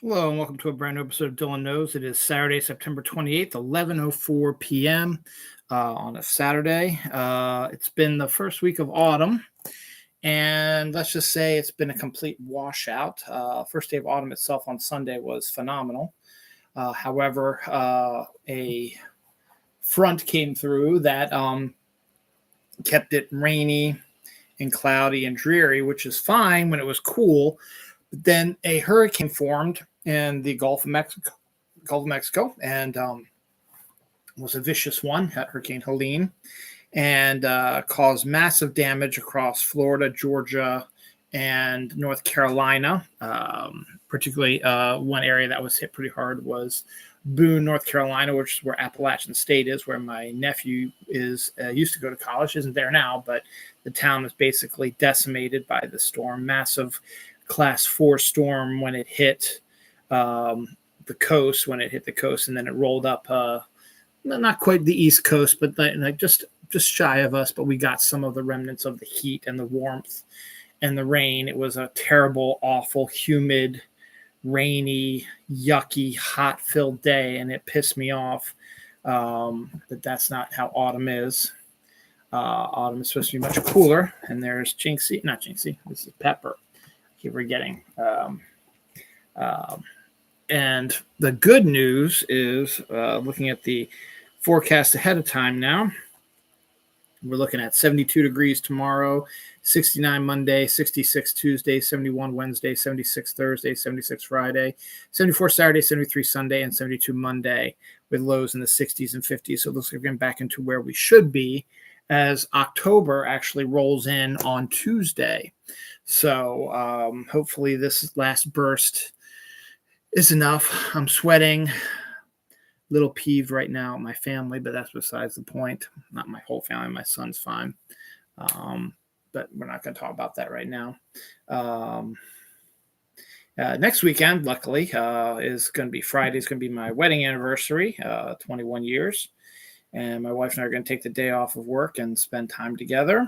Hello and welcome to a brand new episode of Dylan Knows. It is Saturday, September 28th, 11:04 p.m. On a Saturday. It's been the first week of autumn, and let's just say it's been a complete washout. First day of autumn itself on Sunday was phenomenal. However, a front came through that kept it rainy and cloudy and dreary, which is fine when it was cool. But then a hurricane formed in the Gulf of Mexico, and was a vicious one, Hurricane Helene, and caused massive damage across Florida, Georgia, and North Carolina. Particularly, one area that was hit pretty hard was Boone, North Carolina, which is where Appalachian State is, where my nephew is used to go to college. Isn't there now, but the town was basically decimated by the storm. Massive Class 4 storm when it hit the coast. And then it rolled up, not quite the East Coast, but like just shy of us. But we got some of the remnants of the heat and the warmth and the rain. It was a terrible, awful, humid, rainy, yucky, hot-filled day, and it pissed me off. But that's not how autumn is. Autumn is supposed to be much cooler, and there's not Jinxie. This is Pepper. I keep forgetting. And the good news is, looking at the forecast ahead of time now, we're looking at 72 degrees tomorrow, 69 Monday, 66 Tuesday, 71 Wednesday, 76 Thursday, 76 Friday, 74 Saturday, 73 Sunday, and 72 Monday, with lows in the 60s and 50s. So it looks like we're getting back into where we should be as October actually rolls in on Tuesday. So hopefully this last burst is enough. I'm sweating. Little peeved right now at my family, but that's besides the point. Not my whole family. My son's fine. But we're not going to talk about that right now. Next weekend, luckily, is going to be Friday. It's going to be my wedding anniversary, 21 years. And my wife and I are going to take the day off of work and spend time together.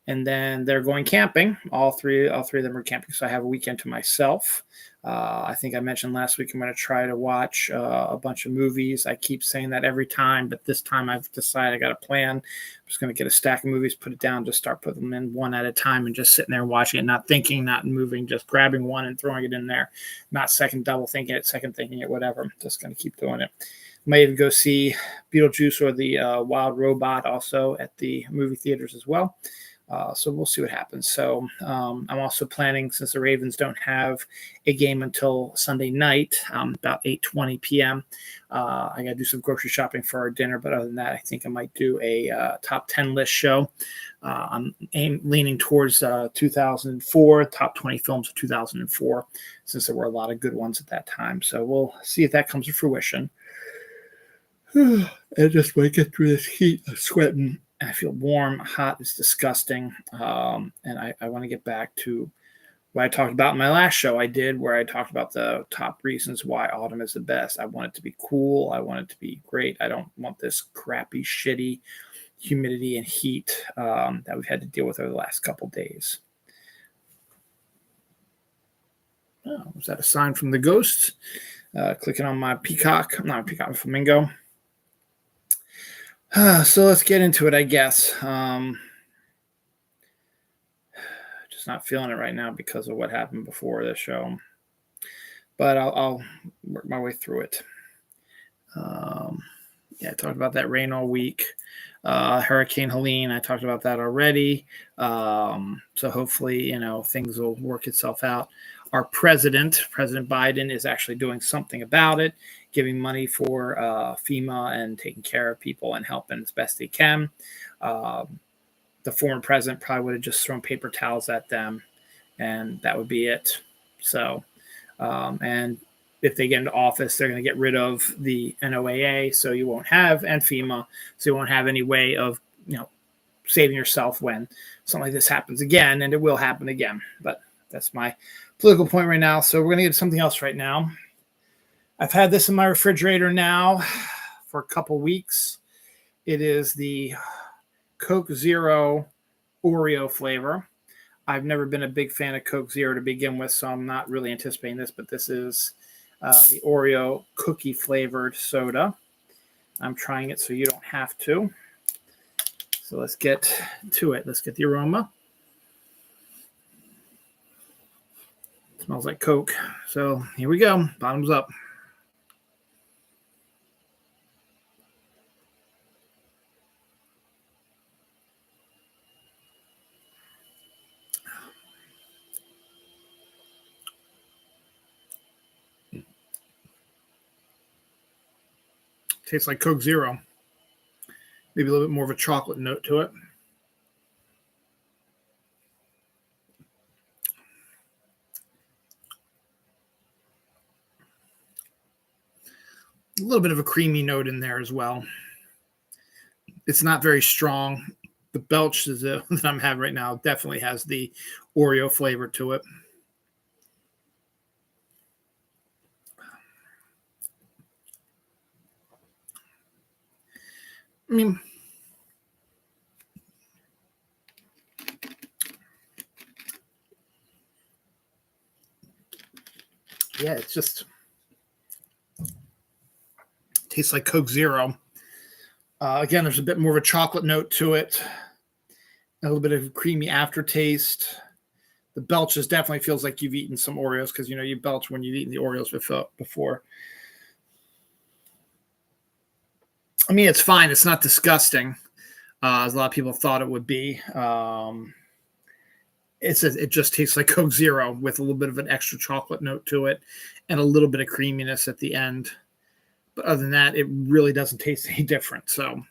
And then they're going camping. All three of them are camping, so I have a weekend to myself. I think I mentioned last week I'm going to try to watch a bunch of movies. I keep saying that every time, but this time I've decided I got a plan. I'm just going to get a stack of movies, put it down, just start putting them in one at a time and just sitting there watching it, not thinking, not moving, just grabbing one and throwing it in there. Not double thinking it, second thinking it, whatever. I'm just going to keep doing it. Might even go see Beetlejuice or the Wild Robot also at the movie theaters as well. So we'll see what happens. So I'm also planning, since the Ravens don't have a game until Sunday night, about 8:20 p.m., I got to do some grocery shopping for our dinner. But other than that, I think I might do a top 10 list show. I'm leaning towards 2004, top 20 films of 2004, since there were a lot of good ones at that time. So we'll see if that comes to fruition. And just when I get through this heat, I'm sweating. I feel warm, hot. It's disgusting. And I want to get back to what I talked about in my last show I did, where I talked about the top reasons why autumn is the best. I want it to be cool. I want it to be great. I don't want this crappy, shitty humidity and heat that we've had to deal with over the last couple days. Oh, was that a sign from the ghosts? Clicking on my flamingo. So let's get into it, I guess. Just not feeling it right now because of what happened before the show. But I'll work my way through it. I talked about that rain all week. Hurricane Helene, I talked about that already. So hopefully, things will work itself out. Our President Biden, is actually doing something about it, giving money for FEMA and taking care of people and helping as best they can. The former president probably would have just thrown paper towels at them, and that would be it. So, and if they get into office, they're going to get rid of the NOAA, so you won't have, and FEMA, so you won't have any way of, saving yourself when something like this happens again, and it will happen again. But that's my political point right now. So we're going to get something else right now. I've had this in my refrigerator now for a couple weeks. It is the Coke Zero Oreo flavor. I've never been a big fan of Coke Zero to begin with, so I'm not really anticipating this, but this is the Oreo cookie flavored soda. I'm trying it so you don't have to. So let's get to it. Let's get the aroma. It smells like Coke. So here we go. Bottoms up. Tastes like Coke Zero. Maybe a little bit more of a chocolate note to it. A little bit of a creamy note in there as well. It's not very strong. The belch that I'm having right now definitely has the Oreo flavor to it. I mean, yeah, it's just tastes like Coke Zero. Again, there's a bit more of a chocolate note to it, a little bit of creamy aftertaste. The belch just definitely feels like you've eaten some Oreos because, you belch when you've eaten the Oreos before. I mean, it's fine. It's not disgusting, as a lot of people thought it would be. It just tastes like Coke Zero with a little bit of an extra chocolate note to it and a little bit of creaminess at the end. But other than that, it really doesn't taste any different. So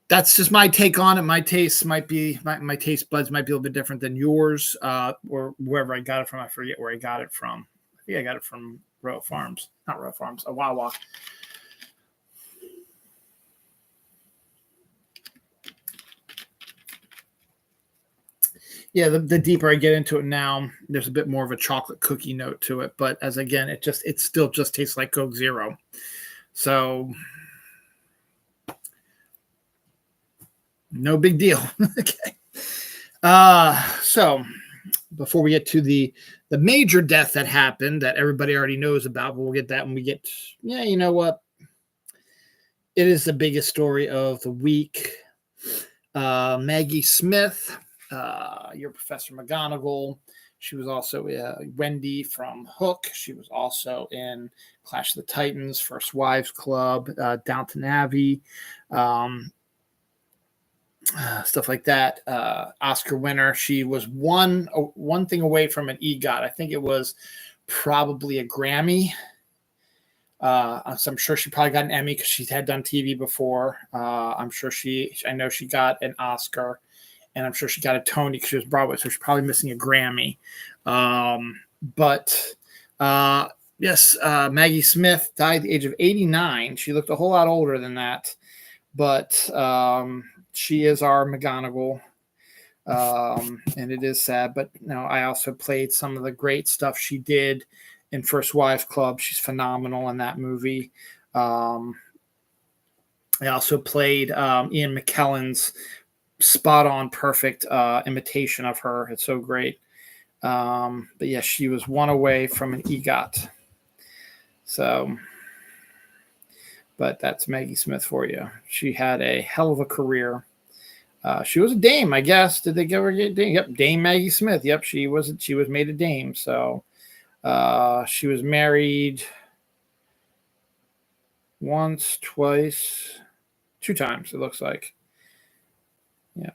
that's just my take on it. My taste might be my taste buds might be a little bit different than yours, or wherever I got it from. I forget where I got it from. I think I got it from Royal Farms, not Royal Farms, a Wawa. Yeah, the deeper I get into it now, there's a bit more of a chocolate cookie note to it. But it still just tastes like Coke Zero. So no big deal. Okay. So before we get to the major death that happened that everybody already knows about, but we'll get that when we get. Yeah, you know what? It is the biggest story of the week. Maggie Smith. Your Professor McGonagall. She was also Wendy from Hook. She was also in Clash of the Titans, First Wives Club, Downton Abbey, stuff like that. Oscar winner. She was one thing away from an EGOT. I think it was probably a Grammy. So I'm sure she probably got an Emmy because she had done TV before. I know she got an Oscar. And I'm sure she got a Tony because she was Broadway, so she's probably missing a Grammy. Yes, Maggie Smith died at the age of 89. She looked a whole lot older than that, but she is our McGonagall, and it is sad. But I also played some of the great stuff she did in First Wives Club. She's phenomenal in that movie. I also played Ian McKellen's spot on perfect imitation of her. It's so great. But yeah, she was one away from an EGOT. So, but that's Maggie Smith for you. She had a hell of a career. She was a dame, I guess. Did they ever get dame? Yep, Dame Maggie Smith. Yep, she was made a dame. So she was married once, twice, 2 times, it looks like. Yeah.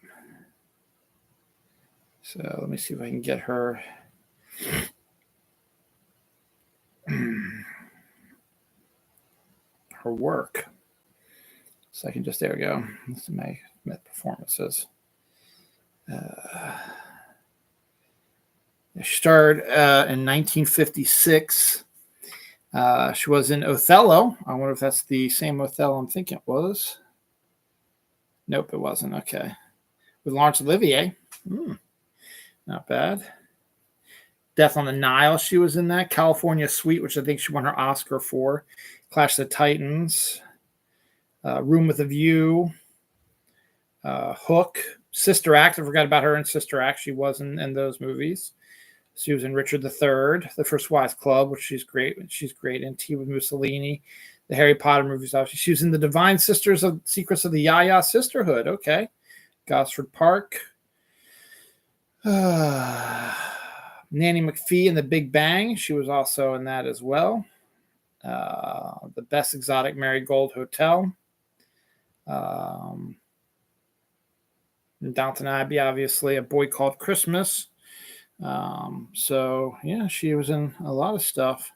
So let me see if I can get her. Her work. So I can just, there we go. This is my performances. She starred in 1956. She was in Othello. I wonder if that's the same Othello I'm thinking it was. Nope, it wasn't. Okay. With Laurence Olivier. Not bad. Death on the Nile, she was in that. California Suite, which I think she won her Oscar for. Clash of the Titans. Room with a View. Hook. Sister Act. I forgot about her in Sister Act. She was in those movies. She was in Richard III, The First Wives Club, which she's great. She's great in Tea with Mussolini. The Harry Potter movies, obviously. She was in the Divine Sisters of Secrets of the Yaya Sisterhood. Okay. Gosford Park. Nanny McPhee in The Big Bang. She was also in that as well. The Best Exotic Marigold Hotel. Downton Abbey, obviously. A Boy Called Christmas. So, yeah, she was in a lot of stuff.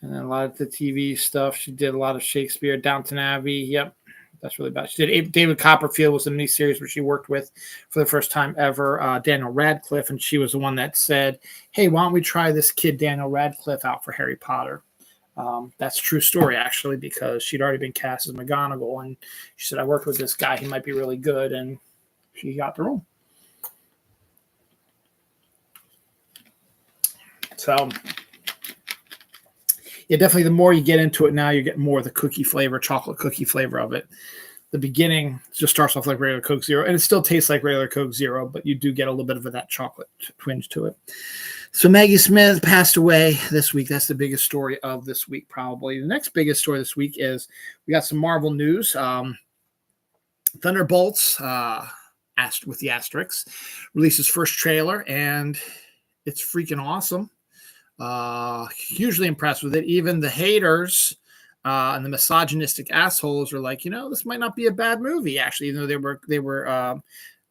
And then a lot of the TV stuff. She did a lot of Shakespeare, Downton Abbey. Yep, that's really bad. She did David Copperfield was a miniseries where she worked with for the first time ever Daniel Radcliffe, and she was the one that said, "Hey, why don't we try this kid Daniel Radcliffe out for Harry Potter?" That's a true story, actually, because she'd already been cast as McGonagall, and she said, "I worked with this guy; he might be really good," and she got the role. So. Yeah, definitely the more you get into it now, you get more of the cookie flavor, chocolate cookie flavor of it. The beginning just starts off like regular Coke Zero, and it still tastes like regular Coke Zero, but you do get a little bit of that chocolate twinge to it. So Maggie Smith passed away this week. That's the biggest story of this week, probably. The next biggest story this week is we got some Marvel news. Thunderbolts, with the asterisks, released his first trailer, and it's freaking awesome. Hugely impressed with it. Even the haters and the misogynistic assholes are like, this might not be a bad movie, actually, even though they were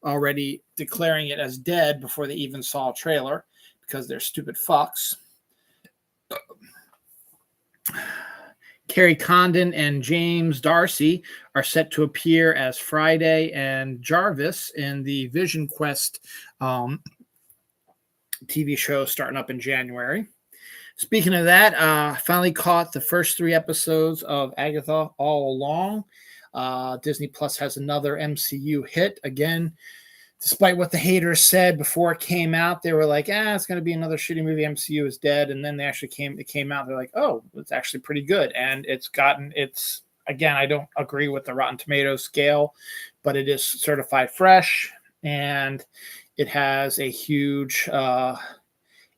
already declaring it as dead before they even saw a trailer because they're stupid fucks. Carrie Condon and James Darcy are set to appear as Friday and Jarvis in the Vision Quest TV show starting up in January. Speaking of that, finally caught the first 3 episodes of Agatha All Along. Disney Plus has another MCU hit. Again, despite what the haters said before it came out, they were like, it's going to be another shitty movie. MCU is dead. And then it came out. They're like, oh, it's actually pretty good. And again, I don't agree with the Rotten Tomatoes scale, but it is certified fresh. And it has a huge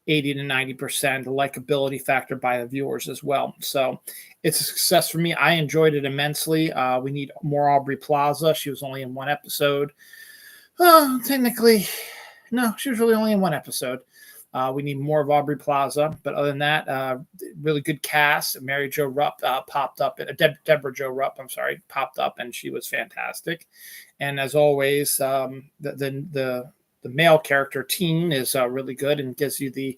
80 to 90% likability factor by the viewers as well. So it's a success for me. I enjoyed it immensely. We need more Aubrey Plaza. She was only in 1 episode. Technically, no, she was really only in 1 episode. We need more of Aubrey Plaza. But other than that, really good cast. Mary Jo Rupp popped up. Deborah Jo Rupp, popped up, and she was fantastic. And as always, the male character, Teen, is really good and gives you the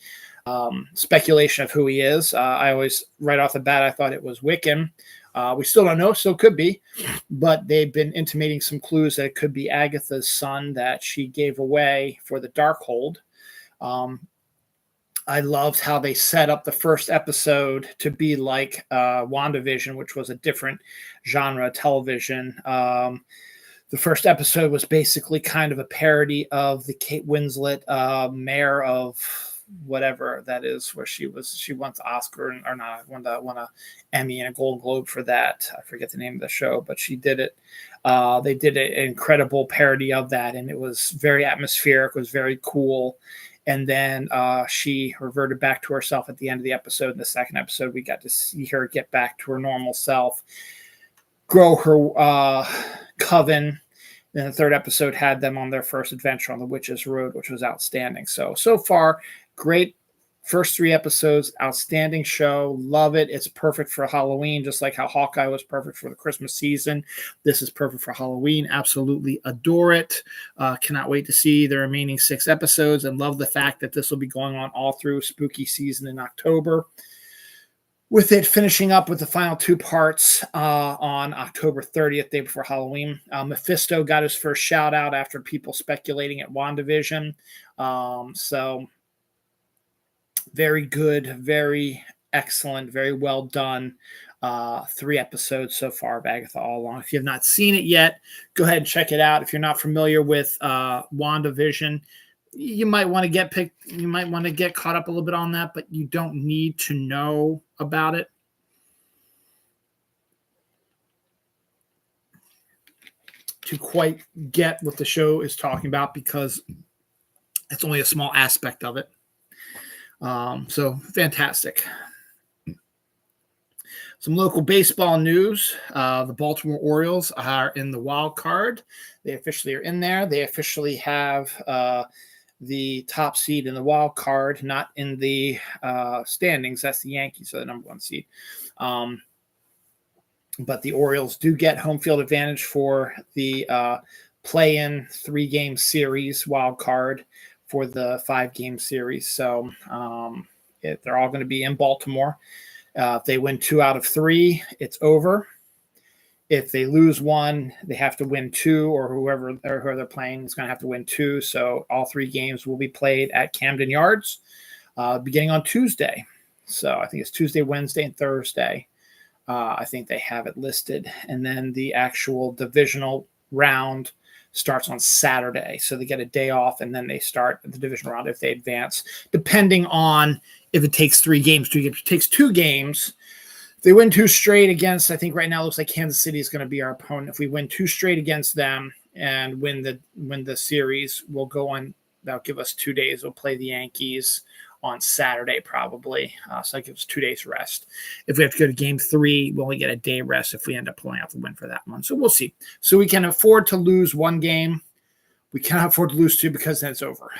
speculation of who he is. I always, right off the bat, I thought it was Wiccan. We still don't know, still could be, but they've been intimating some clues that it could be Agatha's son that she gave away for the Darkhold. I loved how they set up the first episode to be like WandaVision, which was a different genre of television. The first episode was basically kind of a parody of the Kate Winslet mayor of whatever that is, where she won the Oscar or not, won a Emmy and a Golden Globe for that. I forget the name of the show, but she did it. They did an incredible parody of that, and it was very atmospheric. It was very cool. And then she reverted back to herself at the end of the episode. In the second episode, we got to see her get back to her normal self, grow her coven. Then the third episode had them on their first adventure on the Witch's Road, which was outstanding. So far, great first 3 episodes, outstanding show. Love it. It's perfect for Halloween, just like how Hawkeye was perfect for the Christmas season. This is perfect for Halloween. Absolutely adore it. Cannot wait to see the remaining 6 episodes, and love the fact that this will be going on all through spooky season in October, with it finishing up with the final 2 parts on October 30th, day before Halloween. Mephisto got his first shout out after people speculating at WandaVision. So very good, very excellent, very well done. 3 episodes so far of Agatha All Along. If you have not seen it yet, go ahead and check it out. If you're not familiar with WandaVision, you might want to get caught up a little bit on that, but you don't need to know about it. to quite get what the show is talking about because it's only a small aspect of it. So fantastic. Some local baseball news. The Baltimore Orioles are in the wild card. They officially are in there. They officially have the top seed in the wild card, not in the standings. That's the Yankees are the number 1 seed. But the Orioles do get home field advantage for the play-in 3-game series wild card for the 5-game series. So they're all going to be in Baltimore. If they win 2 out of 3, it's over. If they lose 1, they have to win 2, or whoever they're playing is going to have to win 2. So all 3 games will be played at Camden Yards beginning on Tuesday. So I think it's Tuesday, Wednesday, and Thursday. I think they have it listed. And then the actual divisional round starts on Saturday. So they get a day off, and then they start the divisional round if they advance, depending on if it takes 3 games. If it takes 2 games, if they win 2 straight against, I think right now it looks like Kansas City is going to be our opponent. If we win 2 straight against them and win the series, we'll go on. That'll give us 2 days. We'll play the Yankees on Saturday probably. So that gives us 2 days rest. If we have to go to game 3, we only get a day rest if we end up pulling out the win for that one. So we'll see. So we can afford to lose 1 game. We cannot afford to lose 2 because then it's over.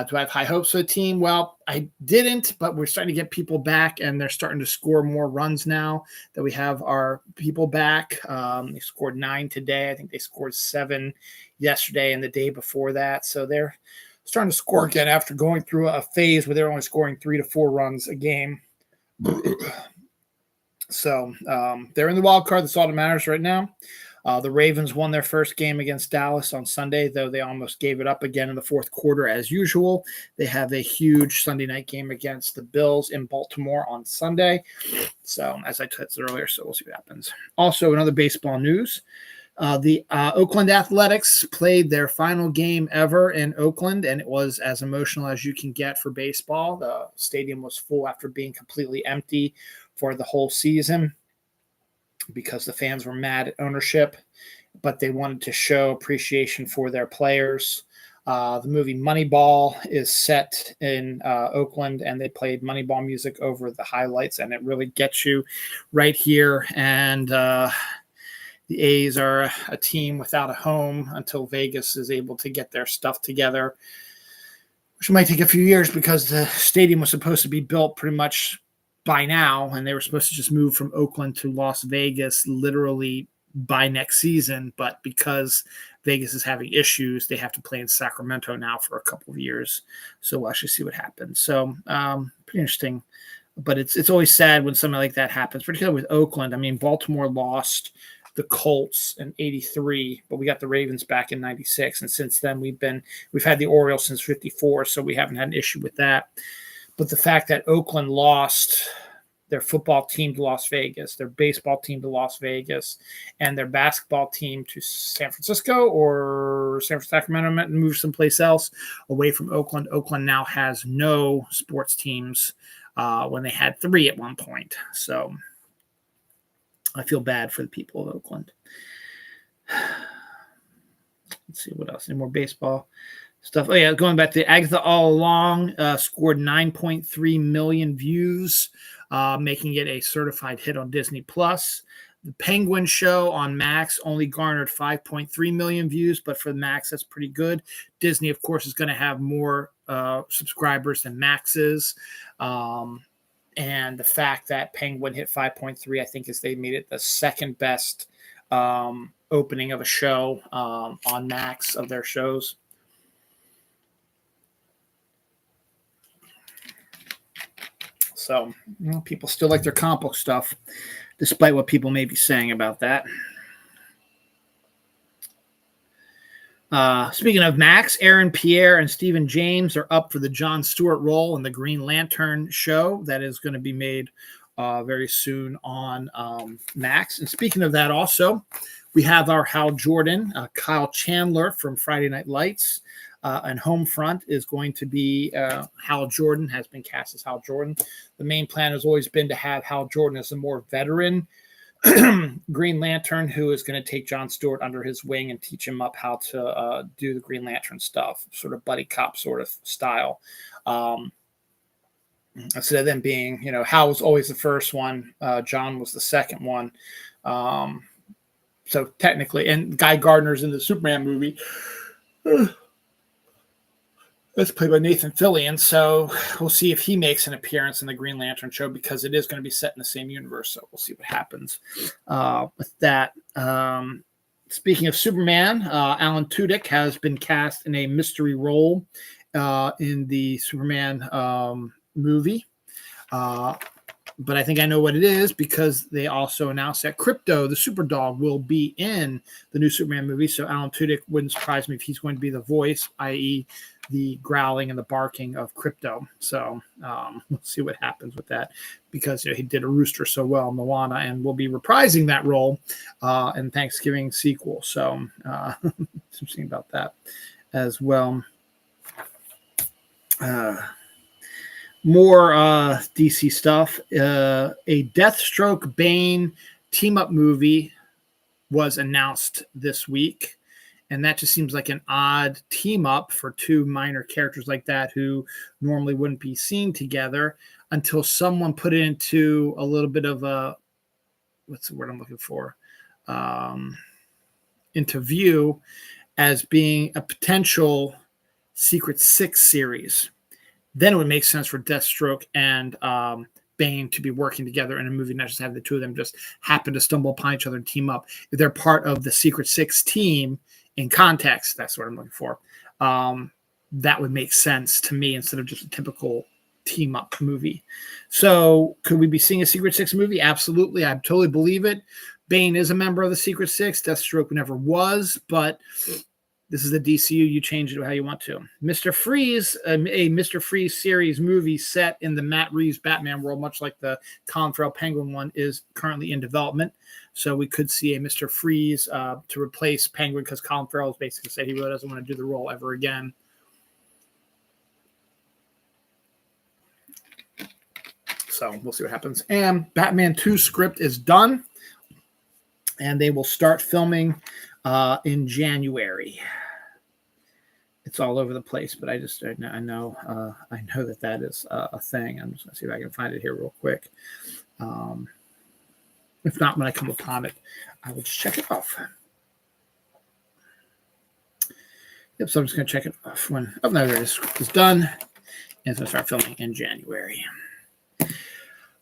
Do I have high hopes for the team? Well, I didn't, but we're starting to get people back, and they're starting to score more runs now that we have our people back. They scored 9 today. I think they scored 7 yesterday and the day before that. So they're starting to score again after going through a phase where they're only scoring 3 to 4 runs a game. So they're in the wild card. That's all that matters right now. The Ravens won their first game against Dallas on Sunday, though they almost gave it up again in the fourth quarter as usual. They have a huge Sunday night game against the Bills in Baltimore on Sunday. So, as I said earlier, so we'll see what happens. Also, in other baseball news, the Oakland Athletics played their final game ever in Oakland, and it was as emotional as you can get for baseball. The stadium was full after being completely empty for the whole season, because the fans were mad at ownership, but they wanted to show appreciation for their players. The movie Moneyball is set in Oakland, and they played Moneyball music over the highlights, and it really gets you right here. And the A's are a team without a home until Vegas is able to get their stuff together, which might take a few years because the stadium was supposed to be built pretty much by now, and they were supposed to just move from Oakland to Las Vegas literally by next season, but because Vegas is having issues, they have to play in Sacramento now for a couple of years. So we'll actually see what happens. So pretty interesting, but it's always sad when something like that happens, particularly with Oakland. I mean, Baltimore lost the Colts in '83, but we got the Ravens back in '96, and since then we've had the Orioles since '54, so we haven't had an issue with that. But the fact that Oakland lost their football team to Las Vegas, their baseball team to Las Vegas, and their basketball team to San Francisco or Sacramento and moved someplace else away from Oakland. Oakland now has no sports teams when they had 3 at one point. So I feel bad for the people of Oakland. Let's see what else. Any more baseball stuff? Oh, yeah, going back to Agatha All Along, scored 9.3 million views, making it a certified hit on Disney+. The Penguin Show on Max only garnered 5.3 million views, but for Max, that's pretty good. Disney, of course, is going to have more subscribers than Max is. And the fact that Penguin hit 5.3, I think, is they made it the second best opening of a show on Max of their shows. So, people still like their comic book stuff, despite what people may be saying about that. Speaking of Max, Aaron Pierre and Stephen James are up for the Jon Stewart role in the Green Lantern show that is going to be made very soon on Max. And speaking of that also, we have our Hal Jordan, Kyle Chandler from Friday Night Lights. And Homefront is going to be Hal Jordan, has been cast as Hal Jordan. The main plan has always been to have Hal Jordan as a more veteran Green Lantern, who is going to take John Stewart under his wing and teach him up how to do the Green Lantern stuff, sort of buddy cop sort of style. Instead of them being, Hal was always the first one, John was the second one. So technically, and Guy Gardner's in the Superman movie. That's played by Nathan Fillion, so we'll see if he makes an appearance in the Green Lantern show, because it is going to be set in the same universe, so we'll see what happens with that. Speaking of Superman, Alan Tudyk has been cast in a mystery role in the Superman movie. But I think I know what it is, because they also announced that Crypto, the super dog, will be in the new Superman movie. So Alan Tudyk wouldn't surprise me if he's going to be the voice, i.e. the growling and the barking of Crypto. So we'll see what happens with that, because he did a rooster so well in Moana, and will be reprising that role in Thanksgiving sequel. So something about that as well. More DC stuff. A Deathstroke Bane team-up movie was announced this week, and that just seems like an odd team-up for two minor characters like that who normally wouldn't be seen together, until someone put it into a little bit of a, what's the word I'm looking for, into view as being a potential Secret Six series. Then it would make sense for Deathstroke and Bane to be working together in a movie, not just have the two of them just happen to stumble upon each other and team up. If they're part of the Secret Six team in context, that's what I'm looking for. That would make sense to me, instead of just a typical team-up movie. So could we be seeing a Secret Six movie? Absolutely. I totally believe it. Bane is a member of the Secret Six. Deathstroke never was, but this is the DCU. You change it how you want to. Mr. Freeze, a Mr. Freeze series movie set in the Matt Reeves Batman world, much like the Colin Farrell Penguin one, is currently in development. So we could see a Mr. Freeze to replace Penguin, because Colin Farrell has basically said he really doesn't want to do the role ever again. So we'll see what happens. And Batman 2 script is done, and they will start filming in January. It's all over the place, but I know that is a thing. I'm just gonna see if I can find it here real quick. If not, when I come upon it, I will just check it off. Yep, so I'm just gonna check it off when there it is. It's done, and it's gonna start filming in January.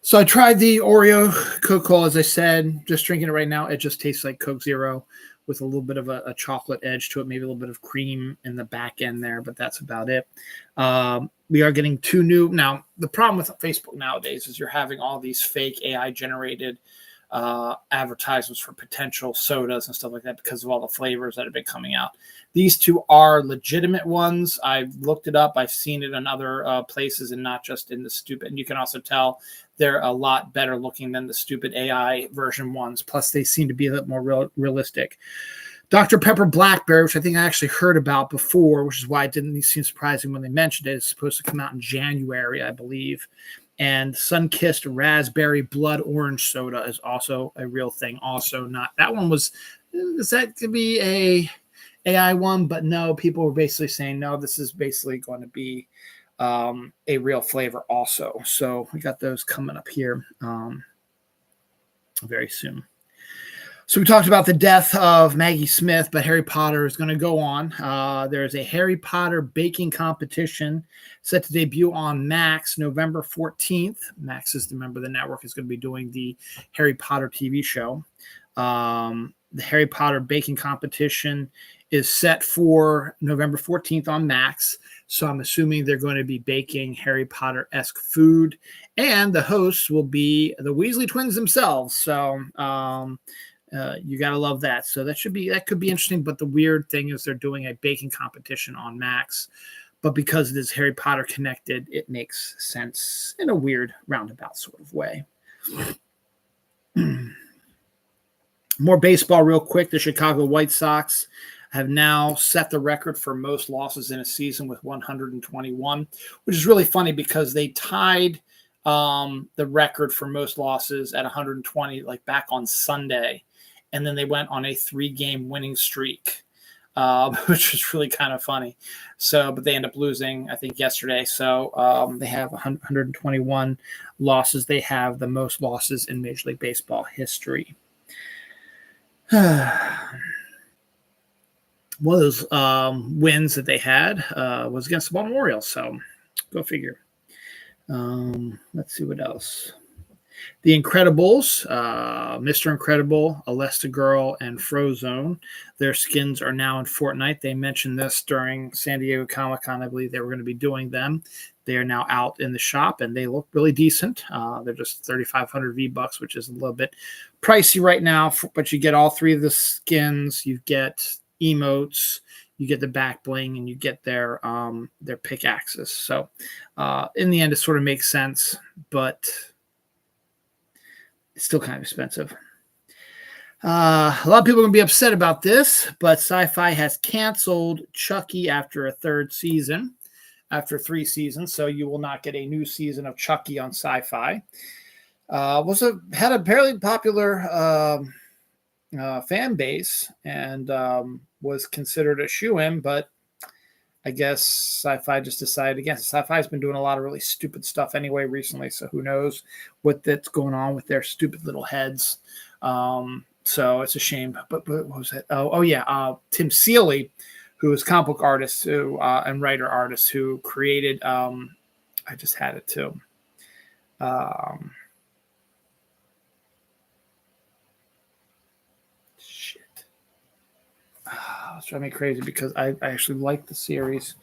So I tried the Oreo Coke Cola, as I said, just drinking it right now. It just tastes like Coke Zero, with a little bit of a chocolate edge to it, maybe a little bit of cream in the back end there, but that's about it. We are getting two new. Now, the problem with Facebook nowadays is you're having all these fake AI-generated advertisements for potential sodas and stuff like that, because of all the flavors that have been coming out. These two are legitimate ones. I've looked it up. I've seen it in other places, and not just in the stupid. And you can also tell they're a lot better looking than the stupid AI version ones. Plus, they seem to be a little more realistic. Dr. Pepper Blackberry, which I think I actually heard about before, which is why it didn't seem surprising when they mentioned it. It's supposed to come out in January, I believe. And Sun-Kissed Raspberry Blood Orange Soda is also a real thing. Also, not that one was. Is that to be a AI one? But no, people were basically saying no. This is basically going to be a real flavor also. So we got those coming up here very soon. So we talked about the death of Maggie Smith, but Harry Potter is going to go on. There's a Harry Potter baking competition set to debut on Max November 14th. Max is the member of the network, is going to be doing the Harry Potter TV show. The Harry Potter baking competition is set for November 14th on Max. So I'm assuming they're going to be baking Harry Potter-esque food. And the hosts will be the Weasley twins themselves. So you got to love that. So that could be interesting. But the weird thing is they're doing a baking competition on Max. But because it is Harry Potter connected, it makes sense in a weird roundabout sort of way. More baseball real quick. The Chicago White Sox have now set the record for most losses in a season with 121, which is really funny because they tied the record for most losses at 120, like back on Sunday. And then they went on a 3-game winning streak, which was really kind of funny. So, but they end up losing, I think, yesterday. So they have 121 losses. They have the most losses in Major League Baseball history. One of those wins that they had was against the Baltimore Orioles. So go figure. Let's see what else. The Incredibles, Mr. Incredible, Elastigirl, and Frozone. Their skins are now in Fortnite. They mentioned this during San Diego Comic-Con. I believe they were going to be doing them. They are now out in the shop, and they look really decent. They're just 3,500 V-Bucks, which is a little bit pricey right now. But you get all 3 of the skins. You get emotes. You get the back bling, and you get their pickaxes. So in the end, it sort of makes sense, but it's still kind of expensive. A lot of people are going to be upset about this, but Sci-Fi has canceled Chucky after a 3rd season, after 3 seasons. So you will not get a new season of Chucky on Sci-Fi. Had a fairly popular fan base and was considered a shoo-in, but I guess Sci-Fi just decided against it. Sci-Fi's been doing a lot of really stupid stuff anyway recently, so who knows that's going on with their stupid little heads. So it's a shame. But what was it? Tim Seeley, who is comic book artist and writer artist who created. I just had it too. It's driving me crazy because I actually like the series.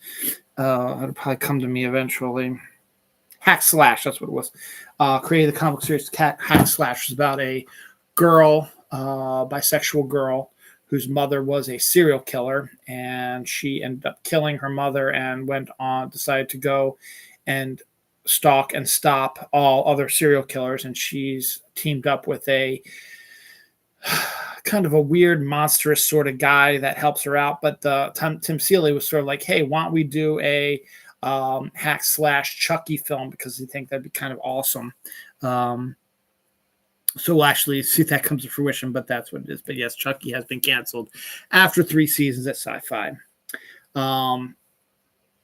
It'll probably come to me eventually. Hack Slash, that's what it was. Created the comic series Hack Slash. It's about a girl, bisexual girl, whose mother was a serial killer, and she ended up killing her mother and decided to go and stalk and stop all other serial killers. And she's teamed up with a kind of a weird, monstrous sort of guy that helps her out. But Tim Seeley was sort of like, hey, why don't we do a Hack Slash Chucky film, because they think that'd be kind of awesome. So we'll actually see if that comes to fruition, but that's what it is. But yes, Chucky has been canceled after 3 seasons at Sci-Fi.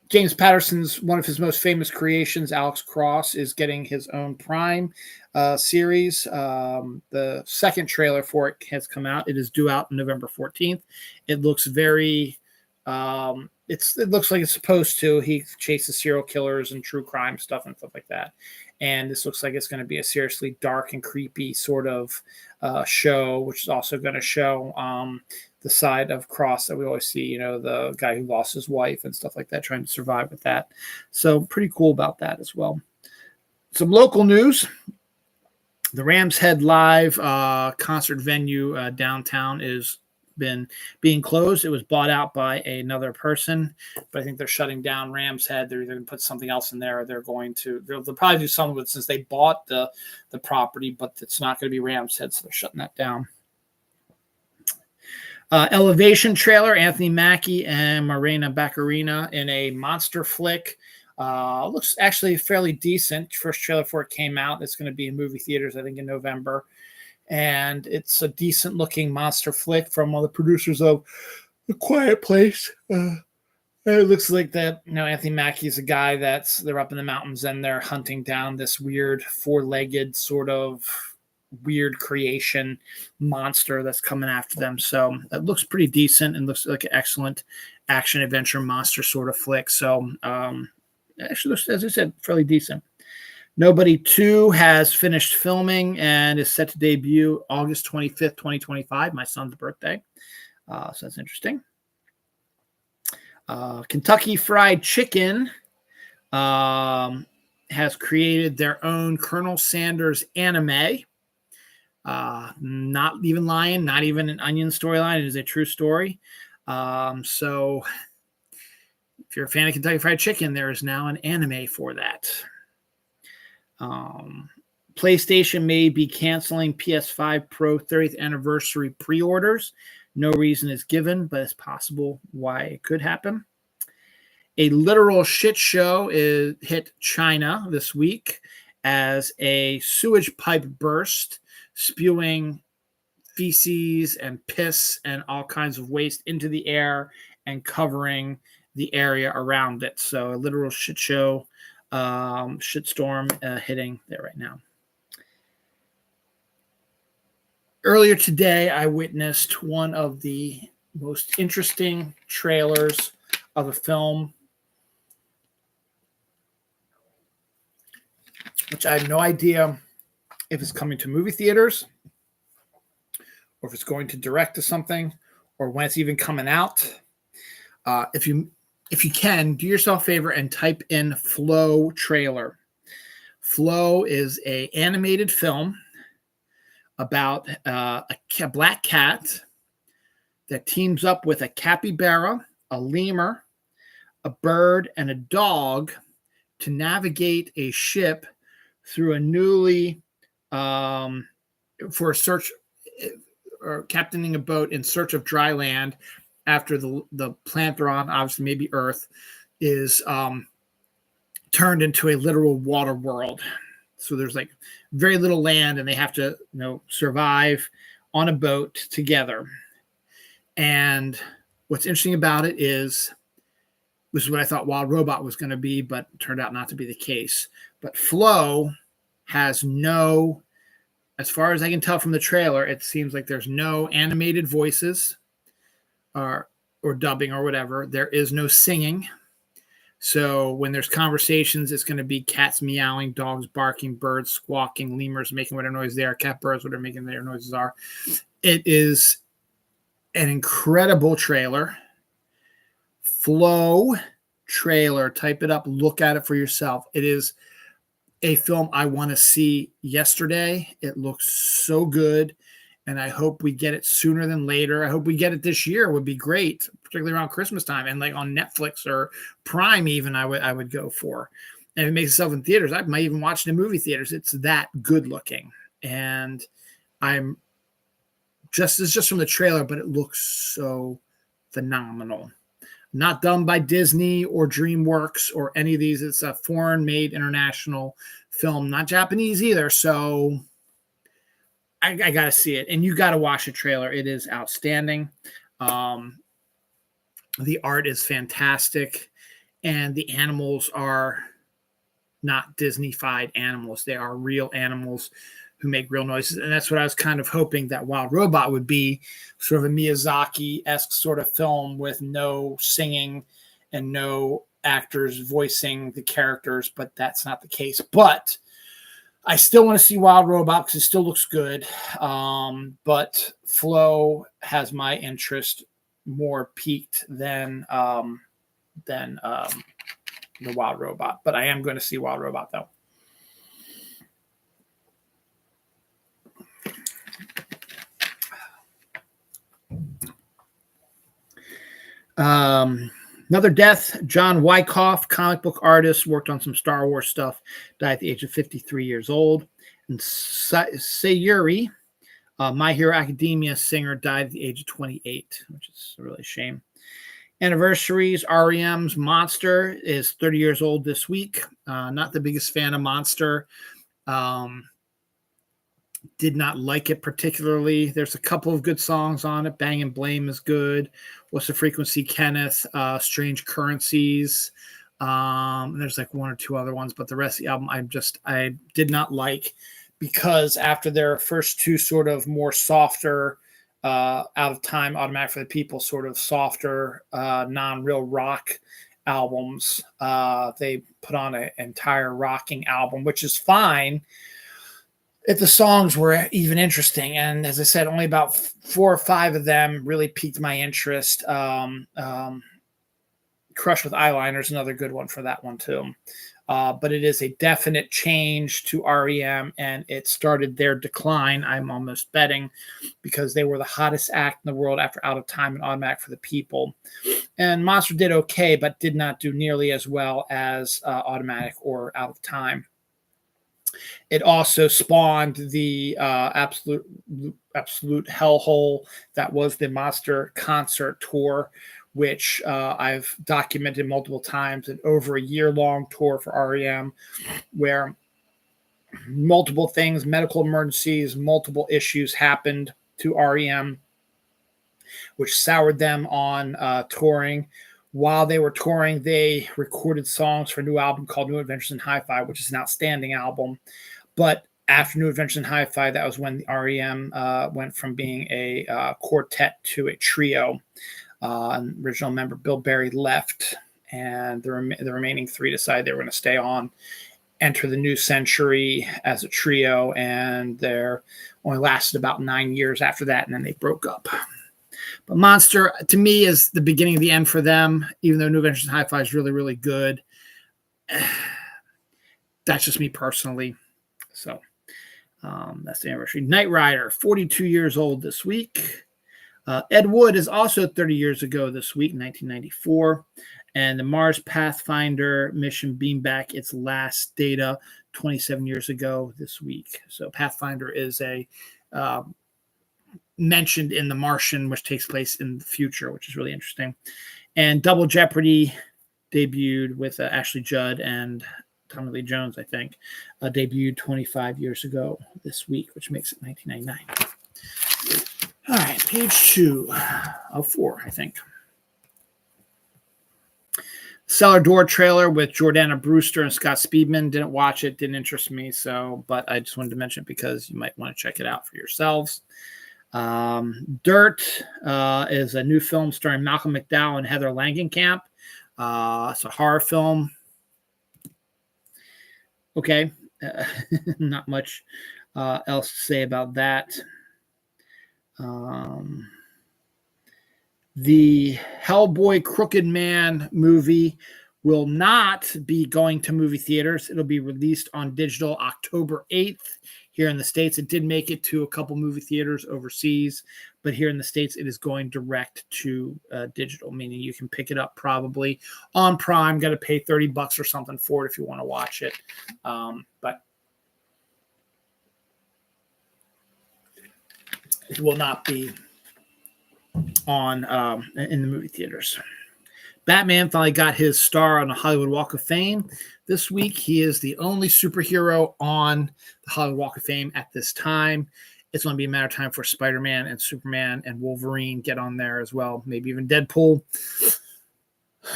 James Patterson's one of his most famous creations, Alex Cross, is getting his own Prime series. The 2nd trailer for it has come out. It is due out November 14th. It looks very it looks like it's supposed to. He chases serial killers and true crime stuff and stuff like that. And this looks like it's going to be a seriously dark and creepy sort of show, which is also going to show the side of Cross that we always see, the guy who lost his wife and stuff like that, trying to survive with that. So pretty cool about that as well. Some local news. The Rams Head Live concert venue downtown is been being closed. It was bought out by another person, but I think they're shutting down Rams Head. They're either going to put something else in there, or they'll probably do something with it since they bought the property, but it's not going to be Rams Head, so they're shutting that down. Elevation trailer, Anthony Mackie and Morena Baccarina in a monster flick. Looks actually fairly decent. First trailer before it came out. It's going to be in movie theaters, I think, in November. And it's a decent looking monster flick from one of the producers of The Quiet Place. It looks like that, Anthony Mackie is a guy they're up in the mountains and they're hunting down this weird 4-legged sort of weird creation monster that's coming after them. So it looks pretty decent and looks like an excellent action adventure monster sort of flick. So actually looks, as I said, fairly decent. Nobody 2 has finished filming and is set to debut August 25th, 2025, my son's birthday. So that's interesting. Kentucky Fried Chicken has created their own Colonel Sanders anime. Not even lying, not even an Onion storyline. It is a true story. So if you're a fan of Kentucky Fried Chicken, there is now an anime for that. PlayStation may be canceling PS5 Pro 30th anniversary pre-orders. No reason is given, but it's possible why it could happen. A literal shit show hit China this week as a sewage pipe burst, spewing feces and piss and all kinds of waste into the air and covering the area around it. So a literal shit show, shitstorm hitting there right now. Earlier today, I witnessed one of the most interesting trailers of a film, which I have no idea if it's coming to movie theaters or if it's going to direct to something or when it's even coming out. If you can, do yourself a favor and type in Flow trailer. Flow is an animated film about a black cat that teams up with a capybara, a lemur, a bird, and a dog to navigate a ship through a newly for a search or captaining a boat in search of dry land after the planet they're on, obviously maybe Earth, is turned into a literal water world. So there's like very little land, and they have to, survive on a boat together. And what's interesting about it is, this is what I thought Wild Robot was going to be, but it turned out not to be the case. But Flow has no, as far as I can tell from the trailer, it seems like there's no animated voices or dubbing or whatever. There is no singing. So when there's conversations, it's going to be cats meowing, dogs barking, birds squawking, lemurs making whatever noise they are, cat birds, whatever making their noises are. It is an incredible trailer. Flow trailer. Type it up. Look at it for yourself. It is a film I want to see yesterday. It looks so good, and I hope we get it sooner than later. I hope we get it this year. It would be great, particularly around Christmas time, and like on Netflix or Prime even I would go for. And if it makes itself in theaters, I might even watch it in movie theaters. It's that good looking, and it's just from the trailer, but it looks so phenomenal. Not done by Disney or DreamWorks or any of these. It's a foreign-made international film, not Japanese either. So I got to see it. And you got to watch the trailer. It is outstanding. The art is fantastic. And the animals are not Disney-fied animals. They are real animals who make real noises. And that's what I was kind of hoping that Wild Robot would be, sort of a Miyazaki-esque sort of film with no singing and no actors voicing the characters, but that's not the case. But I still want to see Wild Robot because it still looks good. But Flow has my interest more peaked than the Wild Robot. But I am going to see Wild Robot, though. Another death. John Wyckoff, comic book artist, worked on some Star Wars stuff, died at the age of 53 years old. And Sayuri, My Hero Academia singer, died at the age of 28, which is really a shame. Anniversaries. REM's Monster is 30 years old this week. Not the biggest fan of Monster. Did not like it particularly. There's a couple of good songs on it. Bang and Blame is good. What's the Frequency, Kenneth? Strange Currencies. And there's like one or two other ones, but the rest of the album I did not like, because after their first two sort of more softer, Out of Time, Automatic for the People, sort of softer, non-real rock albums, they put on an entire rocking album, which is fine if the songs were even interesting. And as I said, only about 4 or 5 of them really piqued my interest. Crush with Eyeliner is another good one for that one too. But it is a definite change to REM, and it started their decline, I'm almost betting, because they were the hottest act in the world after Out of Time and Automatic for the People. And Monster did okay, but did not do nearly as well as Automatic or Out of Time. It also spawned the absolute hellhole that was the Monster concert tour, which I've documented multiple times, an over a year-long tour for REM, where multiple things, medical emergencies, multiple issues happened to REM, which soured them on touring. While they were touring, they recorded songs for a new album called New Adventures in Hi-Fi, which is an outstanding album. But after New Adventures in Hi-Fi, that was when the REM went from being a quartet to a trio. Original member Bill Berry left, and the remaining three decided they were going to stay on, enter the new century as a trio, and they're only lasted about 9 years after that, and then they broke up. But Monster, to me, is the beginning of the end for them, even though New Adventures in Hi-Fi is really, really good. That's just me personally. So that's the anniversary. Knight Rider, 42 years old this week. Ed Wood is also 30 years ago this week, 1994. And the Mars Pathfinder mission beamed back its last data 27 years ago this week. So Pathfinder is a mentioned in The Martian, which takes place in the future, which is really interesting. And Double Jeopardy debuted with Ashley Judd and Tommy Lee Jones, I think, debuted 25 years ago this week, which makes it 1999. All right, page 2 of 4, I think. Cellar Door trailer with Jordana Brewster and Scott Speedman. Didn't watch it, didn't interest me, but I just wanted to mention it because you might want to check it out for yourselves. Dirt is a new film starring Malcolm McDowell and Heather Langenkamp. It's a horror film. Okay, not much else to say about that. The Hellboy Crooked Man movie will not be going to movie theaters. It'll be released on digital October 8th here in the States. It did make it to a couple movie theaters overseas, but here in the States, it is going direct to digital, meaning you can pick it up probably on Prime. Got to pay $30 or something for it if you want to watch it. But it will not be on in the movie theaters. Batman finally got his star on the Hollywood Walk of Fame this week. He is the only superhero on the Hollywood Walk of Fame at this time. It's going to be a matter of time for Spider-Man and Superman and Wolverine get on there as well. Maybe even Deadpool.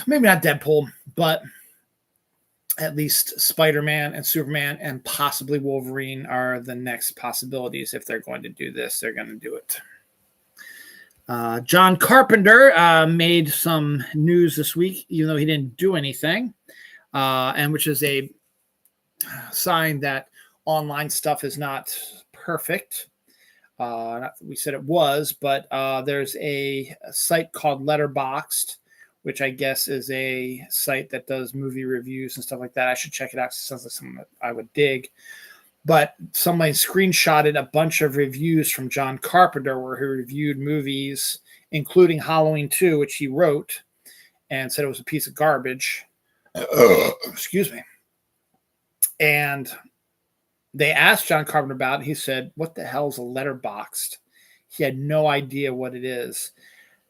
Maybe not Deadpool, but at least Spider-Man and Superman and possibly Wolverine are the next possibilities. If they're going to do this, they're going to do it. John Carpenter made some news this week, even though he didn't do anything, and which is a sign that online stuff is not perfect. Not that we said it was, but there's a site called Letterboxd, which I guess is a site that does movie reviews and stuff like that. I should check it out. It sounds like something that I would dig. But somebody screenshotted a bunch of reviews from John Carpenter where he reviewed movies, including Halloween 2, which he wrote, and said it was a piece of garbage. Excuse me. And they asked John Carpenter about it. He said, "What the hell is a Letterboxd?" He had no idea what it is.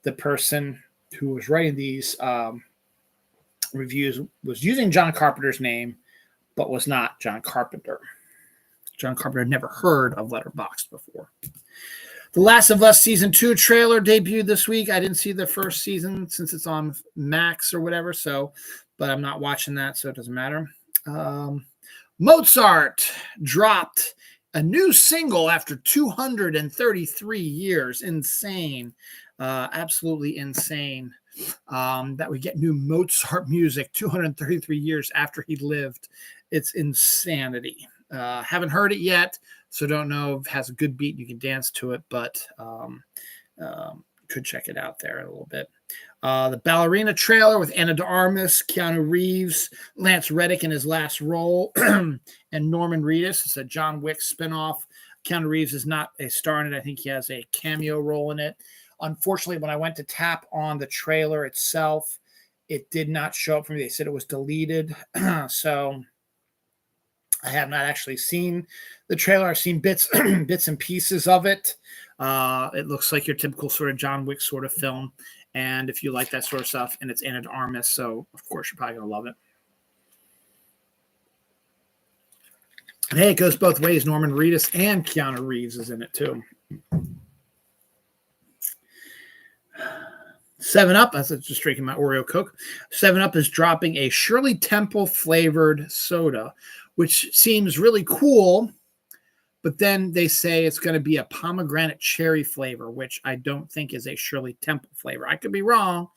The person who was writing these reviews was using John Carpenter's name, but was not John Carpenter. John Carpenter had never heard of Letterboxd before. The Last of Us Season 2 trailer debuted this week. I didn't see the first season since it's on Max or whatever, but I'm not watching that, so it doesn't matter. Mozart dropped a new single after 233 years. Insane. Absolutely insane. That we get new Mozart music 233 years after he lived. It's insanity. Haven't heard it yet, so don't know if it has a good beat. You can dance to it, but could check it out there a little bit. The Ballerina trailer with Ana de Armas, Keanu Reeves, Lance Reddick in his last role, and Norman Reedus. It's a John Wick spinoff. Keanu Reeves is not a star in it. I think he has a cameo role in it. Unfortunately, when I went to tap on the trailer itself, it did not show up for me. They said it was deleted. So I have not actually seen the trailer. I've seen bits and pieces of it. It looks like your typical sort of John Wick sort of film. And if you like that sort of stuff, and it's Ana de Armas, so of course you're probably going to love it. And hey, it goes both ways. Norman Reedus and Keanu Reeves is in it too. 7-Up, I was just drinking my Oreo Coke. 7-Up is dropping a Shirley Temple flavored soda, which seems really cool. But then they say it's going to be a pomegranate cherry flavor, which I don't think is a Shirley Temple flavor. I could be wrong,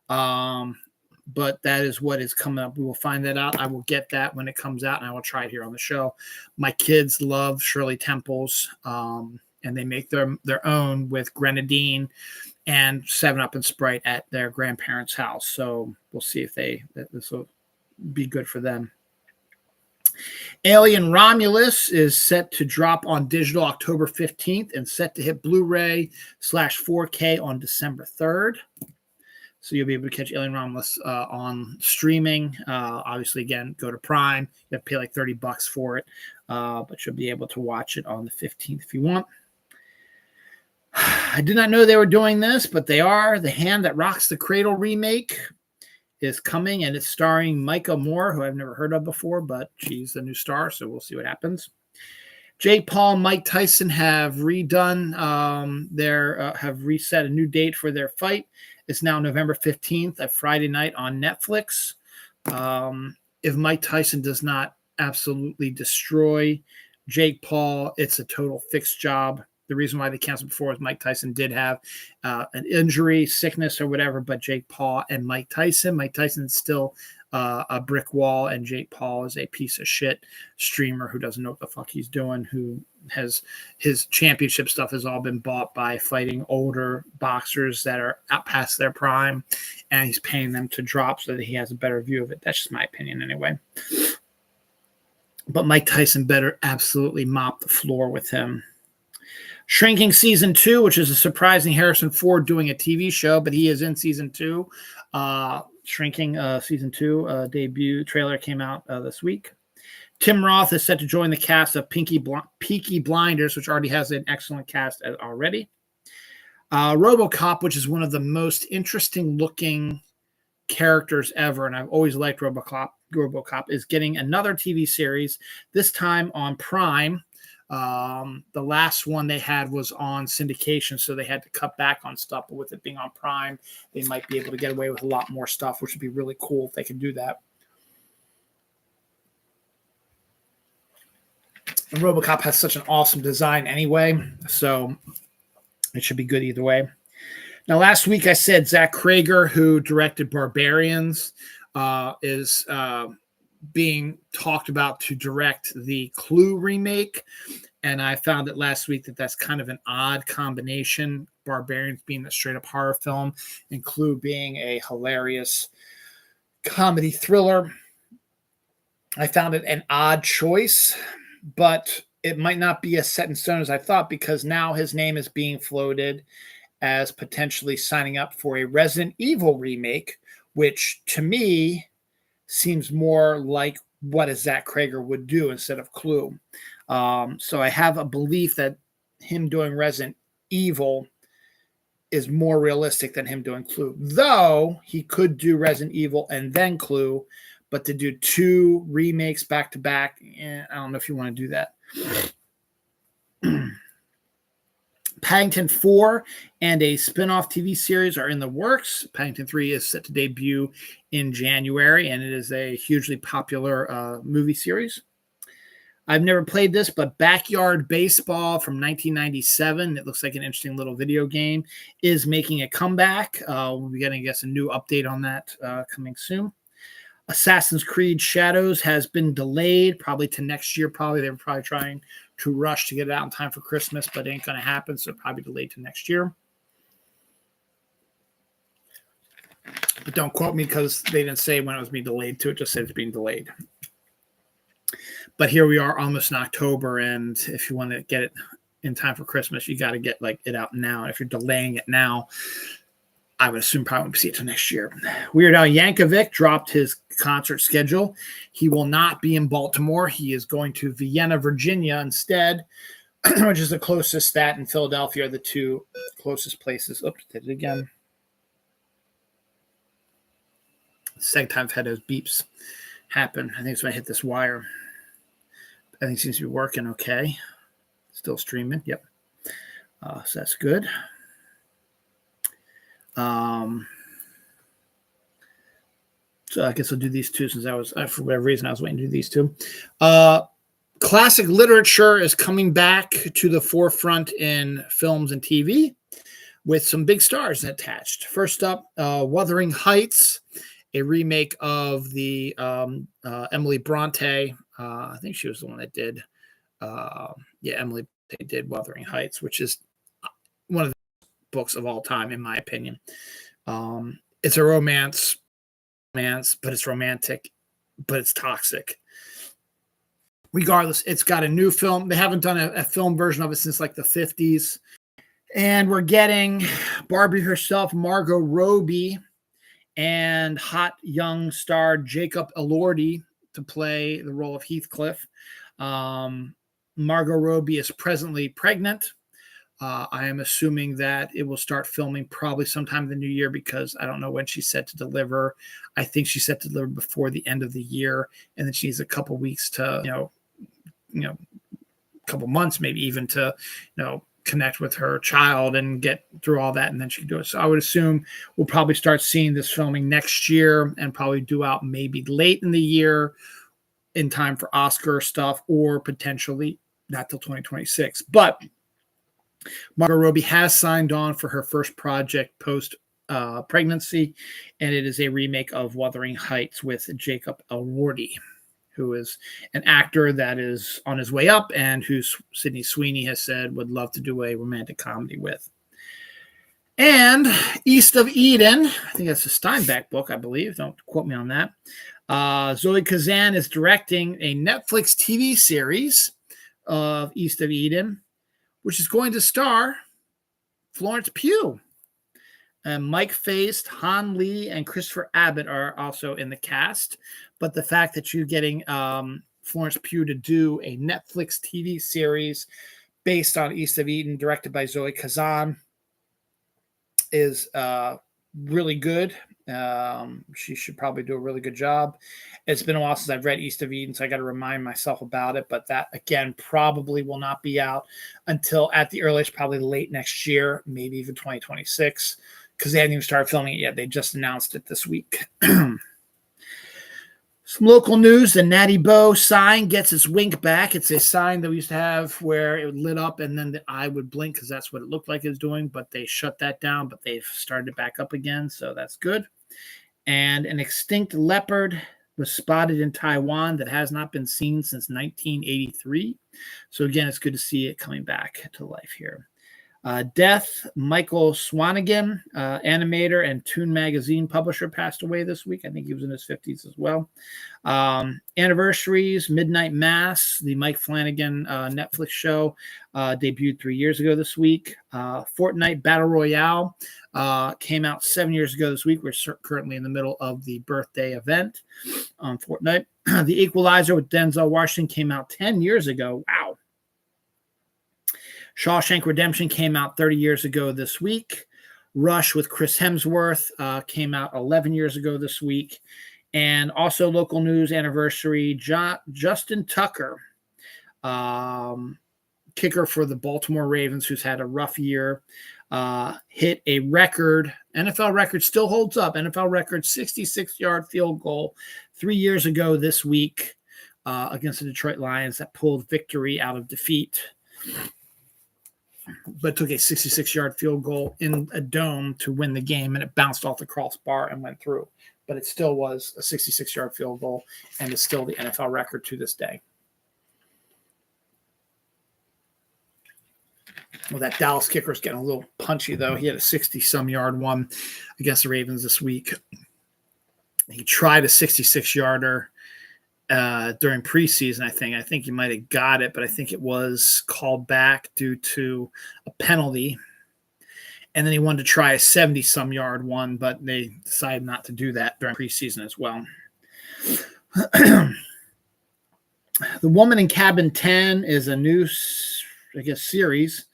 but that is what is coming up. We will find that out. I will get that when it comes out, and I will try it here on the show. My kids love Shirley Temples, and they make their own with grenadine and 7-Up and Sprite at their grandparents' house. So we'll see if this will be good for them. Alien Romulus is set to drop on digital October 15th and set to hit Blu-ray/4K on December 3rd. So you'll be able to catch Alien Romulus on streaming. Obviously, again, go to Prime. You have to pay like $30 for it, but you'll be able to watch it on the 15th if you want. I did not know they were doing this, but they are. The Hand That Rocks the Cradle remake is coming, and it's starring Micah Moore, who I've never heard of before, but she's the new star, so we'll see what happens. Jake Paul and Mike Tyson have redone have reset a new date for their fight. It's now November 15th, a Friday night on Netflix. If Mike Tyson does not absolutely destroy Jake Paul, it's a total fixed job. The reason why they canceled before is Mike Tyson did have an injury, sickness, or whatever, but Jake Paul and Mike Tyson's still a brick wall, and Jake Paul is a piece of shit streamer who doesn't know what the fuck he's doing, who has his championship stuff has all been bought by fighting older boxers that are out past their prime, and he's paying them to drop so that he has a better view of it. That's just my opinion anyway. But Mike Tyson better absolutely mop the floor with him. Shrinking Season 2, which is a surprising Harrison Ford doing a TV show, but he is in Season 2. Shrinking Season 2 debut trailer came out this week. Tim Roth is set to join the cast of Peaky Blinders, which already has an excellent cast already. Robocop, which is one of the most interesting looking characters ever, and I've always liked Robocop, is getting another TV series, this time on Prime. The last one they had was on syndication, so they had to cut back on stuff. But with it being on Prime, they might be able to get away with a lot more stuff, which would be really cool if they could do that. And Robocop has such an awesome design anyway, so it should be good either way. Now, last week I said Zach Krager, who directed Barbarians, is being talked about to direct the Clue remake, and I found it last week that that's kind of an odd combination, Barbarians being a straight up horror film and Clue being a hilarious comedy thriller. I found it an odd choice, but it might not be as set in stone as I thought, because now his name is being floated as potentially signing up for a Resident Evil remake, which to me seems more like what a Zach Krager would do instead of Clue. So I have a belief that him doing Resident Evil is more realistic than him doing Clue. Though he could do Resident Evil and then Clue, but to do two remakes back to back, I don't know if you want to do that. Paddington 4 and a spin-off TV series are in the works. Paddington 3 is set to debut in January, and it is a hugely popular movie series. I've never played this, but Backyard Baseball from 1997, it looks like an interesting little video game, is making a comeback. We'll be getting, I guess, a new update on that coming soon. Assassin's Creed Shadows has been delayed, probably to next year. They were probably trying to rush to get it out in time for Christmas, but it ain't going to happen, so probably delayed to next year. But don't quote me, because they didn't say when it was being delayed to. It just said it's being delayed. But here we are almost in October, and if you want to get it in time for Christmas, you got to get it out now. If you're delaying it now, I would assume probably won't see it till next year. Weird Al Yankovic dropped his concert schedule. He will not be in Baltimore. He is going to Vienna, Virginia instead, which is the closest. That and Philadelphia are the two closest places. Oops, did it again. Second time I've had those beeps happen. I think it's when I hit this wire. think seems to be working okay. Still streaming. Yep. So that's good. So I guess I'll do these two since for whatever reason, I was waiting to do these two. Classic literature is coming back to the forefront in films and TV with some big stars attached. First up, Wuthering Heights, a remake of the Emily Bronte. I think she was the one that did. Emily did Wuthering Heights, which is one of the books of all time, in my opinion. It's a romance, but it's romantic, but it's toxic. Regardless, it's got a new film. They haven't done a film version of it since like the 50s. And we're getting Barbie herself, Margot Robbie, and hot young star Jacob Elordi to play the role of Heathcliff. Margot Robbie is presently pregnant. I am assuming that it will start filming probably sometime in the new year because I don't know when she's set to deliver. I think she's set to deliver before the end of the year, and then she needs a couple weeks to, couple months maybe even to, connect with her child and get through all that, and then she can do it. So I would assume we'll probably start seeing this filming next year and probably due out maybe late in the year in time for Oscar stuff, or potentially not till 2026. But Margot Robbie has signed on for her first project post pregnancy, and it is a remake of Wuthering Heights with Jacob Elordi, who is an actor that is on his way up and who Sydney Sweeney has said would love to do a romantic comedy with. And East of Eden, I think that's a Steinbeck book, I believe. Don't quote me on that. Zoe Kazan is directing a Netflix TV series of East of Eden, which is going to star Florence Pugh. And Mike Faist, Han Lee, and Christopher Abbott are also in the cast. But the fact that you're getting Florence Pugh to do a Netflix TV series based on East of Eden, directed by Zoe Kazan, is really good. She should probably do a really good job. It's been a while since I've read East of Eden, so I got to remind myself about it. But that, again, probably will not be out until at the earliest, probably late next year, maybe even 2026, because they haven't even started filming it yet. They just announced it this week. Some local news, the Natty Bow sign gets its wink back. It's a sign that we used to have where it would lit up and then the eye would blink because that's what it looked like it was doing, but they shut that down, but they've started it back up again, so that's good. And an extinct leopard was spotted in Taiwan that has not been seen since 1983. So again, it's good to see it coming back to life here. Death, Michael Swanigan, animator and Toon Magazine publisher, passed away this week. I think he was in his 50s as well. Anniversaries, Midnight Mass, the Mike Flanagan Netflix show, debuted 3 years ago this week. Fortnite Battle Royale came out 7 years ago this week. We're currently in the middle of the birthday event on Fortnite. The Equalizer with Denzel Washington came out 10 years ago. Wow. Shawshank Redemption came out 30 years ago this week. Rush with Chris Hemsworth came out 11 years ago this week. And also local news anniversary, Justin Tucker, kicker for the Baltimore Ravens, who's had a rough year, hit a record, NFL record still holds up, NFL record 66-yard field goal 3 years ago this week against the Detroit Lions that pulled victory out of defeat. But took a 66-yard field goal in a dome to win the game, and it bounced off the crossbar and went through. But it still was a 66-yard field goal, and it's still the NFL record to this day. Well, that Dallas kicker is getting a little punchy, though. He had a 60-some-yard one against the Ravens this week. He tried a 66-yarder during preseason, I think he might have got it, but I think it was called back due to a penalty. And then he wanted to try a 70-some-yard one, but they decided not to do that during preseason as well. The Woman in Cabin 10 is a new, series,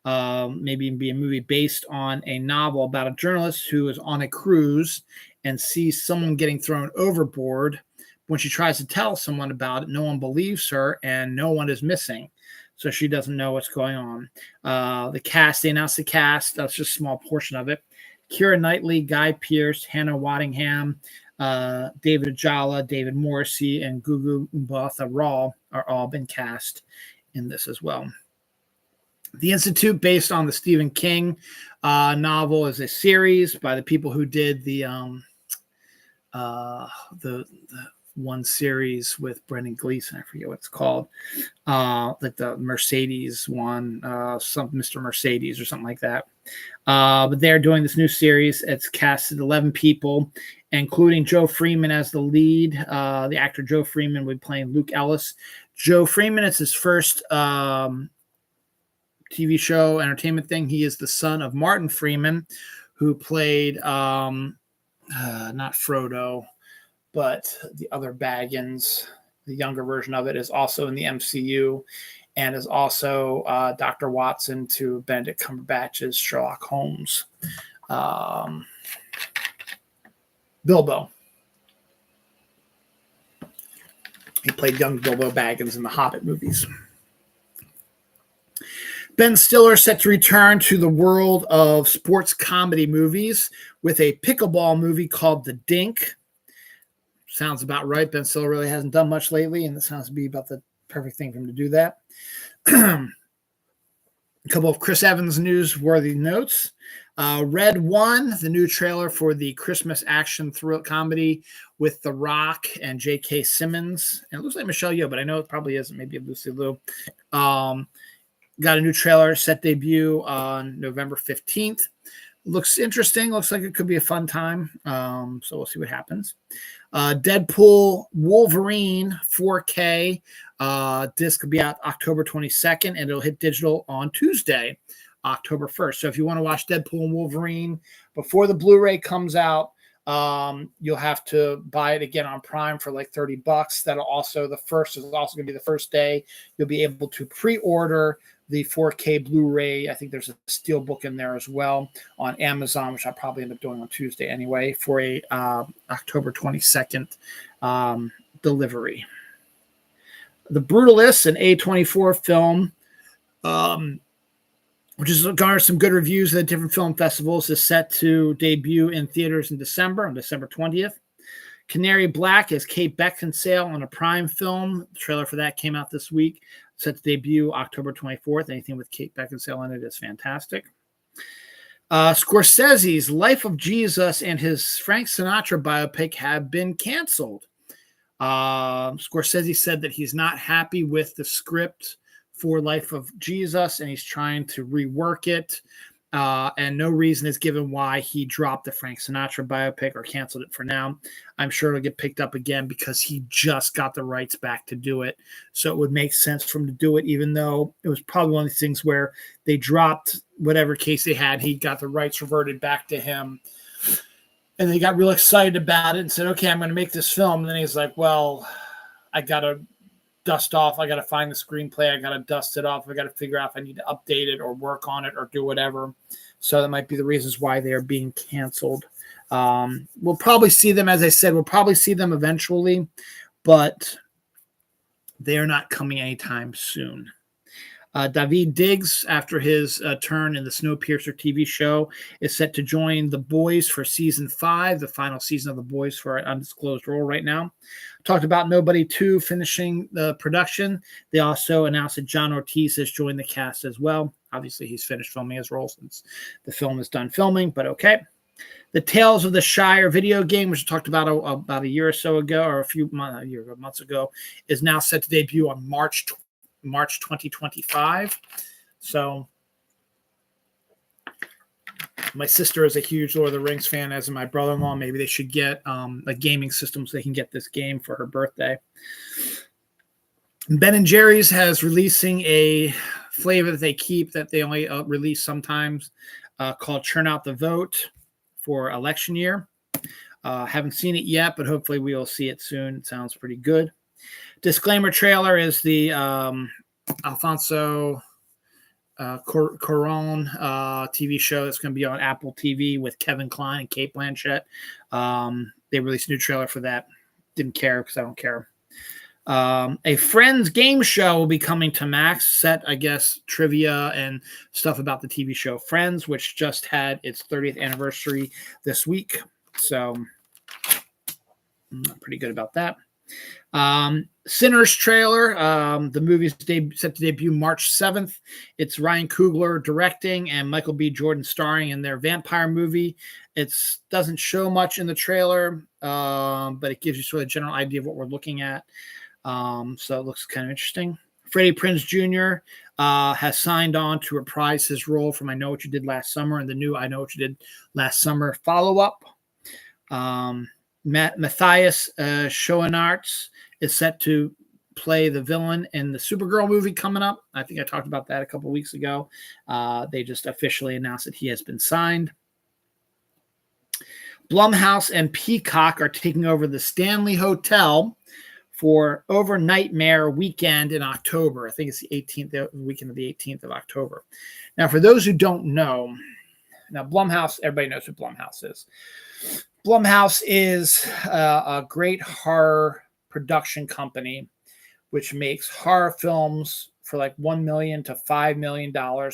maybe be a movie based on a novel about a journalist who is on a cruise and sees someone getting thrown overboard when she tries to tell someone about it, no one believes her and no one is missing. So she doesn't know what's going on. The cast, they announced the cast. That's just a small portion of it. Keira Knightley, Guy Pearce, Hannah Waddingham, David Ajala, David Morrissey, and Gugu Mbatha Raw are all been cast in this as well. The Institute, based on the Stephen King novel, is a series by the people who did the one series with Brendan Gleeson. I forget what it's called. Like the Mercedes one, some Mr. Mercedes or something like that. But they're doing this new series. It's casted 11 people, including Joe Freeman as the lead. The actor Joe Freeman will be playing Luke Ellis. Joe Freeman, it's his first TV show entertainment thing. He is the son of Martin Freeman, who played not Frodo, but the other Baggins. The younger version of it is also in the MCU and is also Dr. Watson to Benedict Cumberbatch's Sherlock Holmes. Bilbo. He played young Bilbo Baggins in the Hobbit movies. Ben Stiller set to return to the world of sports comedy movies with a pickleball movie called The Dink. Sounds about right. Ben Stiller really hasn't done much lately, and this sounds to be about the perfect thing for him to do that. A couple of Chris Evans newsworthy notes. Red One, the new trailer for the Christmas action thrill comedy with The Rock and J.K. Simmons. And it looks like Michelle Yeoh, but I know it probably isn't. Maybe Lucy Liu. Got a new trailer, set debut on November 15th. Looks interesting. Looks like it could be a fun time. So we'll see what happens. Deadpool Wolverine 4K disc will be out October 22nd, and it'll hit digital on Tuesday, October 1st. So if you want to watch Deadpool and Wolverine before the Blu-ray comes out, you'll have to buy it again on Prime for like $30. That'll also, the first is also going to be the first day you'll be able to pre-order the 4K Blu-ray. I think there's a steelbook in there as well on Amazon, which I'll probably end up doing on Tuesday anyway, for a October 22nd delivery. The Brutalist, an A24 film, which has garnered some good reviews at different film festivals, is set to debut in theaters in December, on December 20th. Canary Black is Kate Beckinsale on a Prime film. The trailer for that came out this week. Set to debut October 24th. Anything with Kate Beckinsale in it is fantastic. Scorsese's Life of Jesus and his Frank Sinatra biopic have been canceled. Scorsese said that he's not happy with the script for Life of Jesus, and he's trying to rework it. And no reason is given why he dropped the Frank Sinatra biopic or canceled it for now. I'm sure it'll get picked up again because he just got the rights back to do it. So it would make sense for him to do it, even though it was probably one of these things where they dropped whatever case they had. He got the rights reverted back to him. And they got real excited about it and said, okay, I'm going to make this film. And then he's like, well, I got to dust off. I got to find the screenplay. I got to dust it off. I got to figure out if I need to update it or work on it or do whatever. So that might be the reasons why they are being canceled. We'll probably see them, as I said, we'll probably see them eventually, but they are not coming anytime soon. Daveed Diggs, after his turn in the Snowpiercer TV show, is set to join The Boys for season 5, the final season of The Boys for an undisclosed role right now. Talked about Nobody 2 finishing the production. They also announced that John Ortiz has joined the cast as well. Obviously, he's finished filming his role since the film is done filming, but okay. The Tales of the Shire video game, which we talked about about a year or so ago, or months ago, is now set to debut on March 2025. So my sister is a huge Lord of the Rings fan, as is my brother-in-law. Maybe they should get a gaming system so they can get this game for her birthday. Ben & Jerry's has releasing a flavor that they keep that they only release sometimes called Churn Out the Vote for election year. Haven't seen it yet, but hopefully we will see it soon. It sounds pretty good. Disclaimer trailer is the Alfonso Cuarón TV show that's going to be on Apple TV with Kevin Kline and Cate Blanchett. They released a new trailer for that didn't care because I don't care. A Friends game show will be coming to Max, set, I guess, trivia and stuff about the TV show Friends, which just had its 30th anniversary this week. So I'm pretty good about that. Sinners trailer. The movie's set to debut March 7th. It's Ryan Coogler directing and Michael B. Jordan starring in their vampire movie. It doesn't show much in the trailer, but it gives you sort of a general idea of what we're looking at. So it looks kind of interesting. Freddie Prinze Jr. Has signed on to reprise his role from I Know What You Did Last Summer and the new I Know What You Did Last Summer follow-up. Matthias Schoenaerts is set to play the villain in the Supergirl movie coming up. I think I talked about that a couple weeks ago. They just officially announced that he has been signed. Blumhouse and Peacock are taking over the Stanley Hotel for Overnightmare weekend in October. I think it's the 18th, weekend of the 18th of October. Now, for those who don't know, now Blumhouse, everybody knows who Blumhouse is. Blumhouse is a great horror production company which makes horror films for like $1 million to $5 million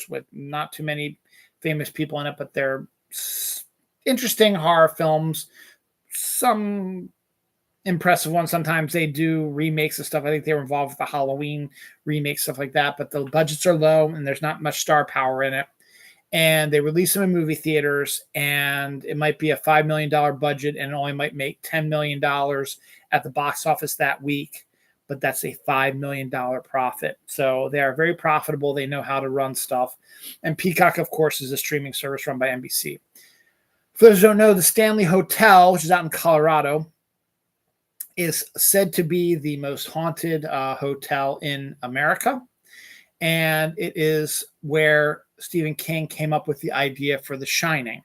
with not too many famous people in it, but they're interesting horror films. Some impressive ones. Sometimes they do remakes of stuff. I think they were involved with the Halloween remake, stuff like that, but the budgets are low and there's not much star power in it. And they release them in movie theaters, and it might be a $5 million budget and it only might make $10 million at the box office that week, but that's a $5 million profit. So they are very profitable. They know how to run stuff. And Peacock, of course, is a streaming service run by NBC. For those who don't know, the Stanley Hotel, which is out in Colorado, is said to be the most haunted hotel in America. And it is where Stephen King came up with the idea for The Shining.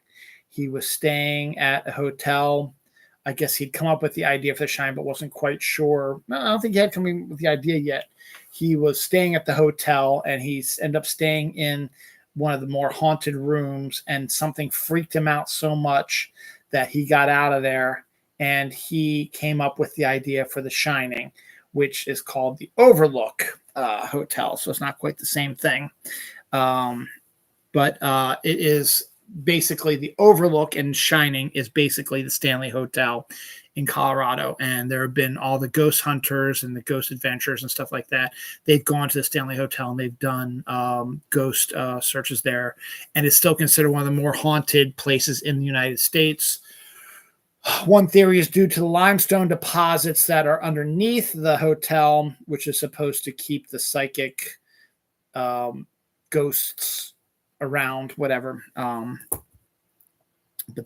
He was staying at a hotel. I guess he'd come up with the idea for The Shining, but wasn't quite sure. No, I don't think he had come up with the idea yet. He was staying at the hotel, and he ended up staying in one of the more haunted rooms, and something freaked him out so much that he got out of there, and he came up with the idea for The Shining, which is called the Overlook Hotel. So it's not quite the same thing. But it is basically the Overlook, and Shining is basically the Stanley Hotel in Colorado. And there have been all the ghost hunters and the ghost adventures and stuff like that. They've gone to the Stanley Hotel and they've done ghost searches there. And it's still considered one of the more haunted places in the United States. One theory is due to the limestone deposits that are underneath the hotel, which is supposed to keep the psychic ghosts around, whatever. But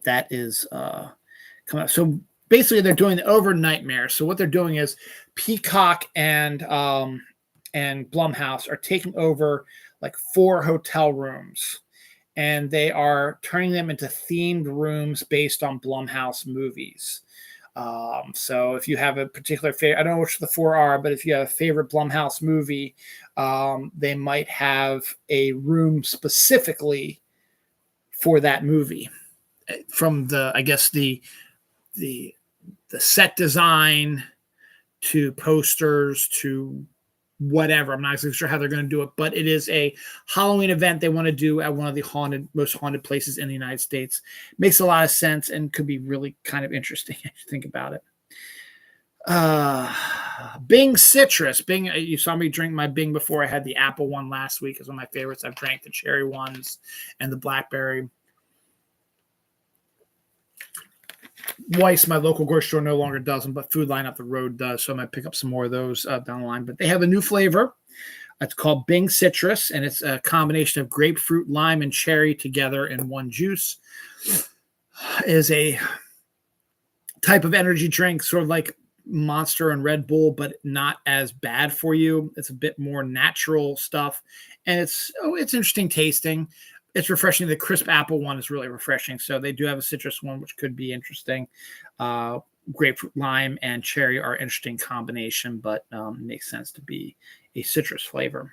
that is coming up. So basically, they're doing the Overnightmare. So what they're doing is Peacock and Blumhouse are taking over like 4 hotel rooms, and they are turning them into themed rooms based on Blumhouse movies. So if you have a particular favorite, I don't know which the 4 are, but if you have a favorite Blumhouse movie, they might have a room specifically for that movie. From the, I guess the set design to posters to whatever. I'm not exactly sure how they're going to do it, but it is a Halloween event they want to do at one of the most haunted places in the United States. Makes a lot of sense and could be really kind of interesting if you think about it. Bing Citrus. Bing, you saw me drink my Bing before. I had the apple one last week. It's one of my favorites. I've drank the cherry ones and the blackberry. Weiss, my local grocery store, no longer does them, but Food Line up the road does. So I might pick up some more of those down the line. But they have a new flavor. It's called Bing Citrus, and it's a combination of grapefruit, lime, and cherry together in one juice. It is a type of energy drink, sort of like Monster and Red Bull, but not as bad for you. It's a bit more natural stuff, and it's interesting tasting. It's refreshing. The crisp apple one is really refreshing. So they do have a citrus one, which could be interesting. Grapefruit, lime, and cherry are interesting combination, but makes sense to be a citrus flavor.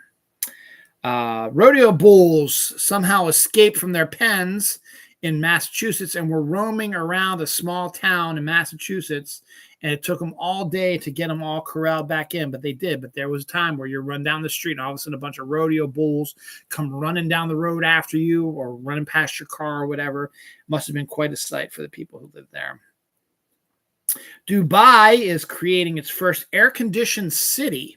Rodeo bulls somehow escaped from their pens in Massachusetts and were roaming around a small town in Massachusetts And it took them all day to get them all corralled back in, but they did. But there was a time where you run down the street and all of a sudden a bunch of rodeo bulls come running down the road after you or running past your car or whatever. Must have been quite a sight for the people who lived there. Dubai is creating its first air-conditioned city,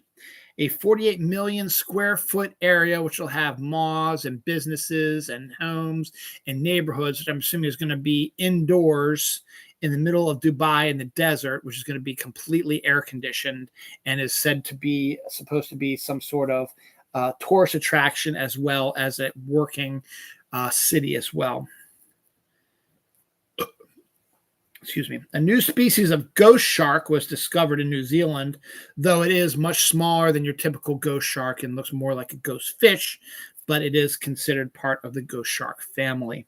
a 48 million square foot area, which will have malls and businesses and homes and neighborhoods, which I'm assuming is going to be indoors in the middle of Dubai in the desert, which is going to be completely air conditioned and is said to be supposed to be some sort of tourist attraction as well as a working city as well. Excuse me. A new species of ghost shark was discovered in New Zealand, though it is much smaller than your typical ghost shark and looks more like a ghost fish, but it is considered part of the ghost shark family.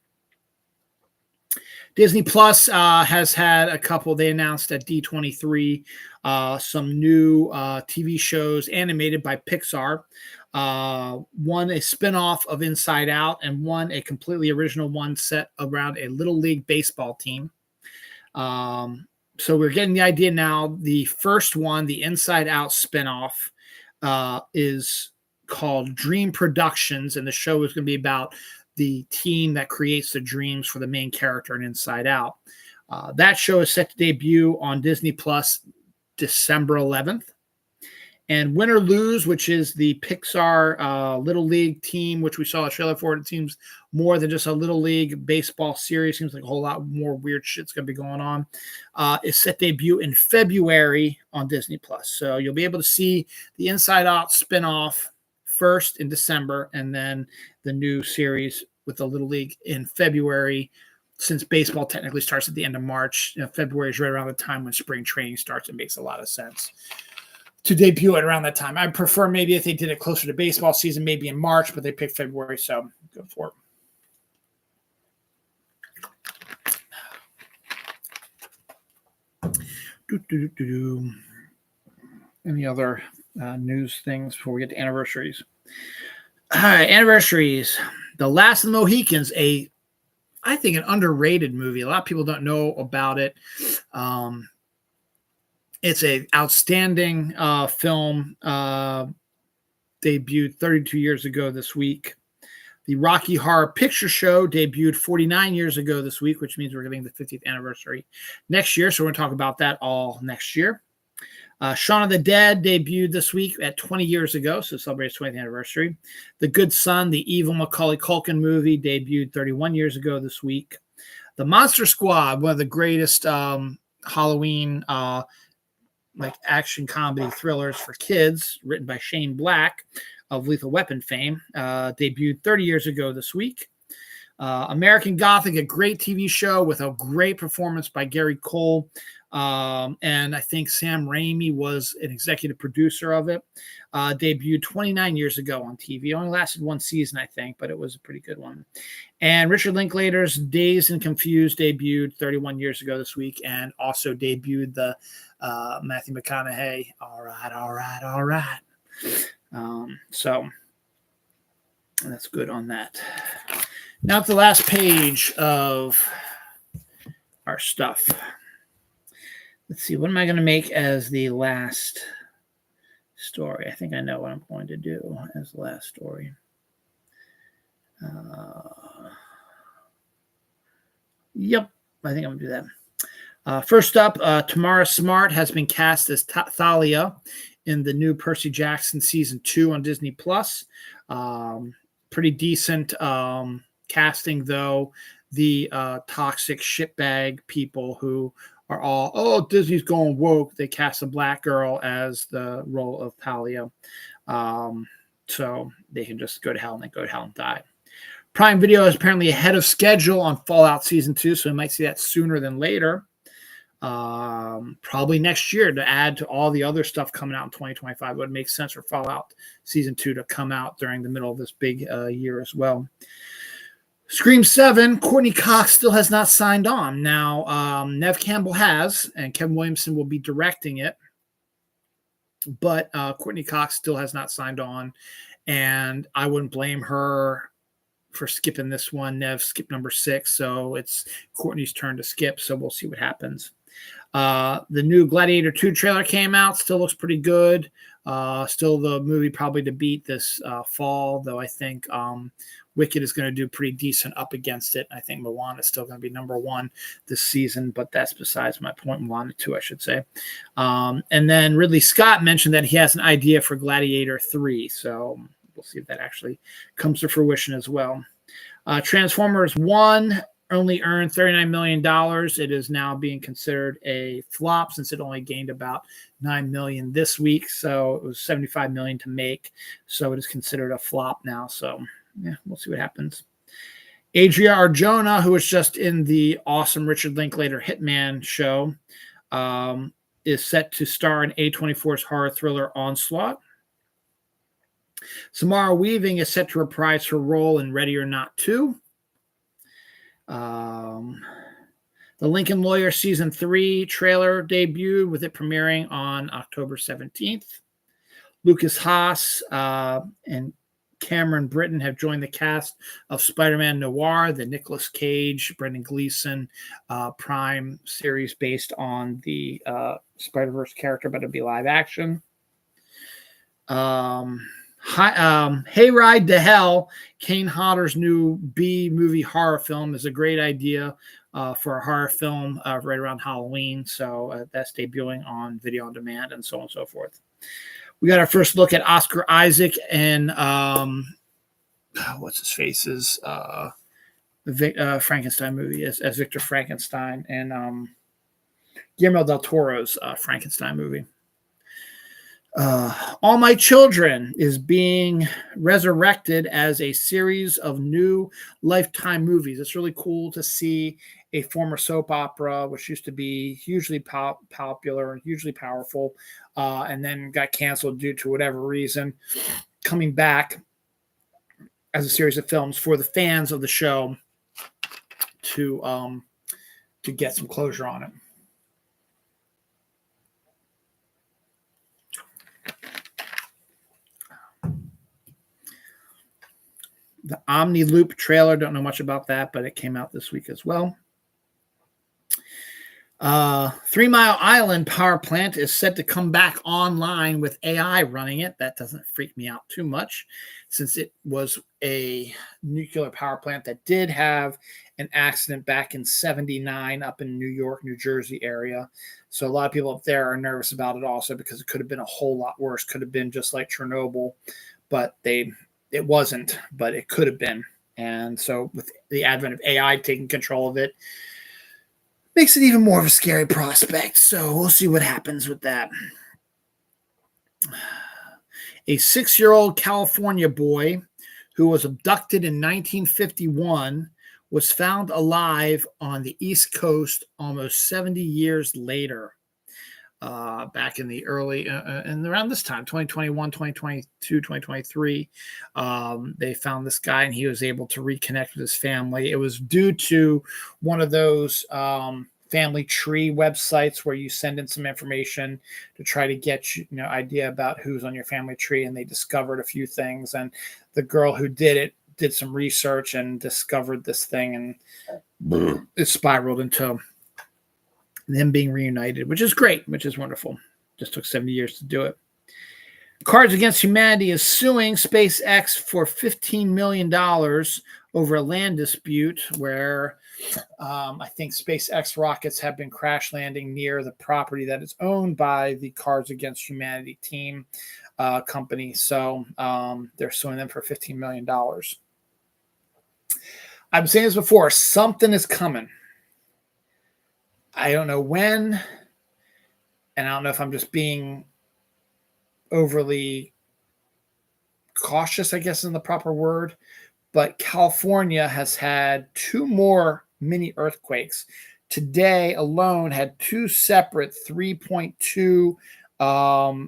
Disney Plus has had a couple. They announced at D23 some new TV shows animated by Pixar. One a spinoff of Inside Out, and one a completely original one set around a Little League baseball team. So we're getting the idea now. The first one, the Inside Out spinoff, is called Dream Productions, and the show is going to be about the team that creates the dreams for the main character in Inside Out. That show is set to debut on Disney Plus December 11th. And Win or Lose, which is the Pixar Little League team, which we saw a trailer for. It seems more than just a Little League baseball series. Seems like a whole lot more weird shit's going to be going on. Is set to debut in February on Disney Plus. So you'll be able to see the Inside Out spinoff first in December, and then the new series with the Little League in February. Since baseball technically starts at the end of March, February is right around the time when spring training starts. It makes a lot of sense to debut it around that time. I prefer maybe if they did it closer to baseball season, maybe in March, but they picked February, so go for it. Any other news things before we get to anniversaries? All right, anniversaries. The Last of the Mohicans, I think an underrated movie. A lot of people don't know about it. It's an outstanding film. Debuted 32 years ago this week. The Rocky Horror Picture Show debuted 49 years ago this week, which means we're getting the 50th anniversary next year. So we're going to talk about that all next year. Shaun of the Dead debuted this week at 20 years ago, so celebrates 20th anniversary. The Good Son, the evil Macaulay Culkin movie, debuted 31 years ago this week. The Monster Squad, one of the greatest Halloween action comedy thrillers for kids, written by Shane Black of Lethal Weapon fame, debuted 30 years ago this week. American Gothic, a great TV show with a great performance by Gary Cole. And I think Sam Raimi was an executive producer of it. Debuted 29 years ago on TV. Only lasted one season, I think, but it was a pretty good one. And Richard Linklater's Dazed and Confused debuted 31 years ago this week, and also debuted the Matthew McConaughey. All right. So that's good on that. Now to the last page of our stuff. Let's see, what am I going to make as the last story? I think I know what I'm going to do as the last story. Yep, I think I'm going to do that. First up, Tamara Smart has been cast as Thalia in the new Percy Jackson Season 2 on Disney+. Pretty decent casting, though. The toxic shitbag people who are all, Disney's going woke. They cast a black girl as the role of Thalia. So they can just go to hell and die. Prime Video is apparently ahead of schedule on Fallout Season 2, so we might see that sooner than later. Probably next year to add to all the other stuff coming out in 2025. It would make sense for Fallout Season 2 to come out during the middle of this big year as well. Scream 7, Courtney Cox still has not signed on. Now, Nev Campbell has, and Kevin Williamson will be directing it. But Courtney Cox still has not signed on, and I wouldn't blame her for skipping this one. Nev skipped number 6, so it's Courtney's turn to skip, so we'll see what happens. The new Gladiator 2 trailer came out. Still looks pretty good. Still the movie probably to beat this fall, though I think Wicked is going to do pretty decent up against it. I think Moana is still going to be number one this season, but that's besides my point. Moana 2, I should say. And then Ridley Scott mentioned that he has an idea for Gladiator 3, so we'll see if that actually comes to fruition as well. Transformers 1 only earned $39 million. It is now being considered a flop since it only gained about $9 million this week. So it was $75 million to make. So it is considered a flop now. So yeah, we'll see what happens. Adria Arjona, who was just in the awesome Richard Linklater Hitman show, is set to star in A24's horror thriller Onslaught. Samara Weaving is set to reprise her role in Ready or Not 2. The Lincoln Lawyer Season 3 trailer debuted, with it premiering on October 17th. Lucas Haas and Cameron Britton have joined the cast of Spider-Man Noir, the Nicolas Cage, Brendan Gleeson Prime series based on the Spider-Verse character, but it'll be live action. Hayride to Hell, Kane Hodder's new B-movie horror film, is a great idea for a horror film right around Halloween. So that's debuting on video on demand and so on and so forth. We got our first look at Oscar Isaac and what's his face's Frankenstein movie as Victor Frankenstein, and Guillermo del Toro's Frankenstein movie. All My Children is being resurrected as a series of new Lifetime movies. It's really cool to see a former soap opera, which used to be hugely popular and hugely powerful, and then got canceled due to whatever reason, coming back as a series of films for the fans of the show to get some closure on it. The Omni Loop trailer, don't know much about that, but it came out this week as well. 3 Mile Island power plant is set to come back online with AI running it. That doesn't freak me out too much, since it was a nuclear power plant that did have an accident back in '79 up in New York, New Jersey area. So a lot of people up there are nervous about it also, because it could have been a whole lot worse. Could have been just like Chernobyl, but it wasn't, but it could have been. And so with the advent of AI taking control of it, makes it even more of a scary prospect. So we'll see what happens with that. A 6-year-old California boy who was abducted in 1951 was found alive on the East Coast almost 70 years later. Back in the early and around this time, 2021, 2022, 2023, they found this guy and he was able to reconnect with his family. It was due to one of those family tree websites where you send in some information to try to get idea about who's on your family tree, and they discovered a few things. And the girl who did it did some research and discovered this thing, and it spiraled into them being reunited, which is great, which is wonderful. Just took 70 years to do it. Cards Against Humanity is suing SpaceX for $15 million over a land dispute where I think SpaceX rockets have been crash landing near the property that is owned by the Cards Against Humanity team company. So they're suing them for $15 million. I've been saying this before. Something is coming. I don't know when, and I don't know if I'm just being overly cautious, I guess, is the proper word, but California has had 2 more mini earthquakes. Today alone had 2 separate 3.2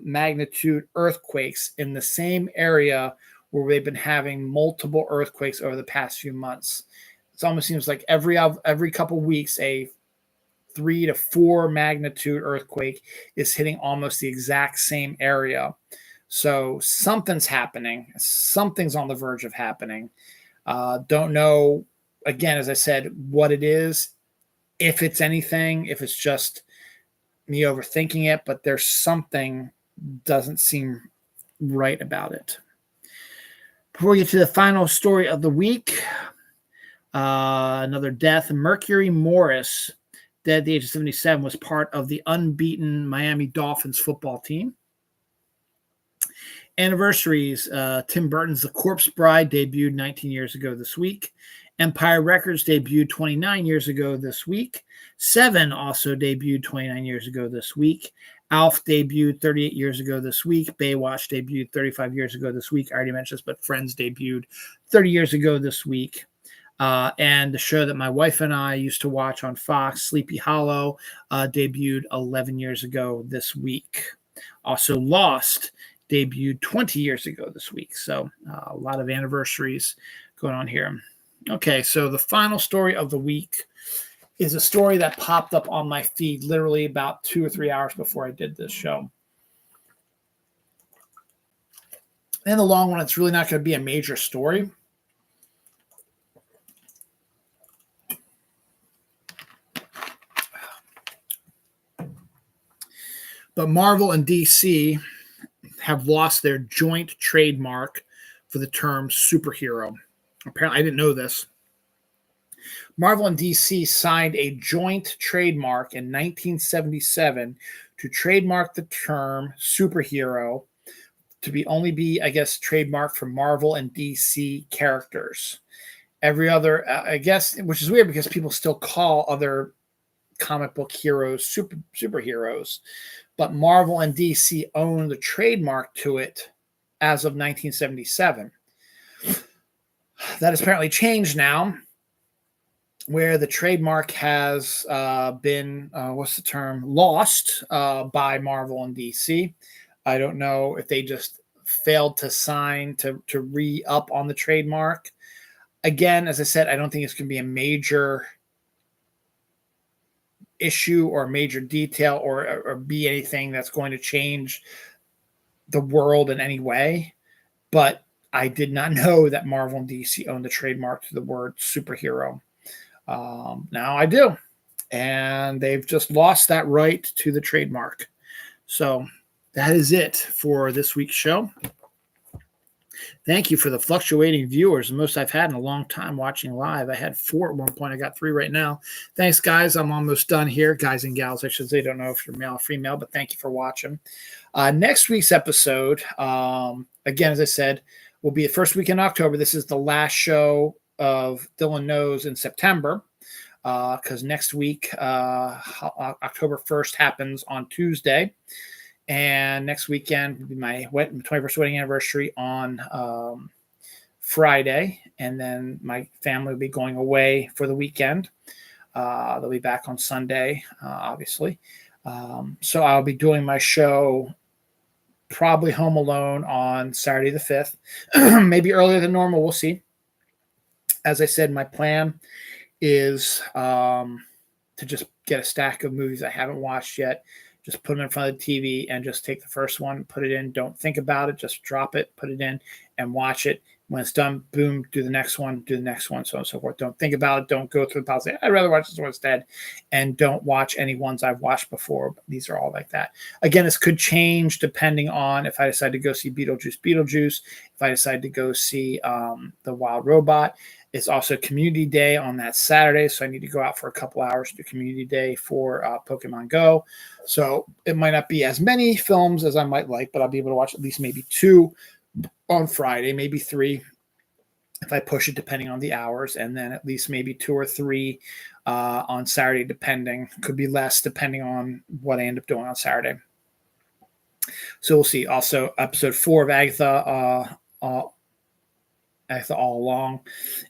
magnitude earthquakes in the same area where they've been having multiple earthquakes over the past few months. It almost seems like every couple weeks, a 3 to 4 magnitude earthquake is hitting almost the exact same area. So something's happening. Something's on the verge of happening. Don't know, again, as I said, what it is, if it's anything, if it's just me overthinking it, but there's something doesn't seem right about it. Before we get to the final story of the week, another death. Mercury Morris, dead at the age of 77, was part of the unbeaten Miami Dolphins football team. Anniversaries, Tim Burton's The Corpse Bride debuted 19 years ago this week. Empire Records debuted 29 years ago this week. Seven also debuted 29 years ago this week. Alf debuted 38 years ago this week. Baywatch debuted 35 years ago this week. I already mentioned this, but Friends debuted 30 years ago this week. And the show that my wife and I used to watch on Fox, Sleepy Hollow, debuted 11 years ago this week. Also, Lost debuted 20 years ago this week. So a lot of anniversaries going on here. Okay, so the final story of the week is a story that popped up on my feed literally about 2 or 3 hours before I did this show. In the long run, it's really not going to be a major story. But Marvel and DC have lost their joint trademark for the term superhero. Apparently, I didn't know this. Marvel and DC signed a joint trademark in 1977 to trademark the term superhero to only be, I guess, trademarked for Marvel and DC characters. Every other, I guess, which is weird because people still call other comic book heroes superheroes, but Marvel and DC own the trademark to it as of 1977. That has apparently changed now, where the trademark has been, lost by Marvel and DC. I don't know if they just failed to sign to re-up on the trademark. Again, as I said, I don't think it's going to be a major issue or major detail or be anything that's going to change the world in any way. But I did not know that Marvel and DC owned the trademark to the word superhero. Now I do. And they've just lost that right to the trademark. So that is it for this week's show. Thank you for the fluctuating viewers, the most I've had in a long time watching live. I had 4 at one point. I got 3 right now. Thanks, guys. I'm almost done here. Guys and gals, I should say. Don't know if you're male or female, but thank you for watching. Next week's episode, again, as I said, will be the first week in October. This is the last show of Dylan Knows in September, because next week, October 1st, happens on Tuesday. And next weekend will be my 21st wedding anniversary on Friday. And then my family will be going away for the weekend. They'll be back on Sunday, obviously. So I'll be doing my show probably home alone on Saturday the 5th. Maybe earlier than normal. We'll see. As I said, my plan is to just get a stack of movies I haven't watched yet. Just put them in front of the TV and just take the first one, put it in. Don't think about it. Just drop it, put it in, and watch it. When it's done, boom, do the next one, so on and so forth. Don't think about it. Don't go through the policy. I'd rather watch this one instead. And don't watch any ones I've watched before. But these are all like that. Again, this could change depending on if I decide to go see Beetlejuice. If I decide to go see The Wild Robot. It's also Community Day on that Saturday, so I need to go out for a couple hours to do Community Day for Pokemon Go. So it might not be as many films as I might like, but I'll be able to watch at least maybe 2 on Friday, maybe 3 if I push it, depending on the hours, and then at least maybe 2 or 3 on Saturday, depending. Could be less depending on what I end up doing on Saturday. So we'll see. Also, episode 4 of Agatha All Along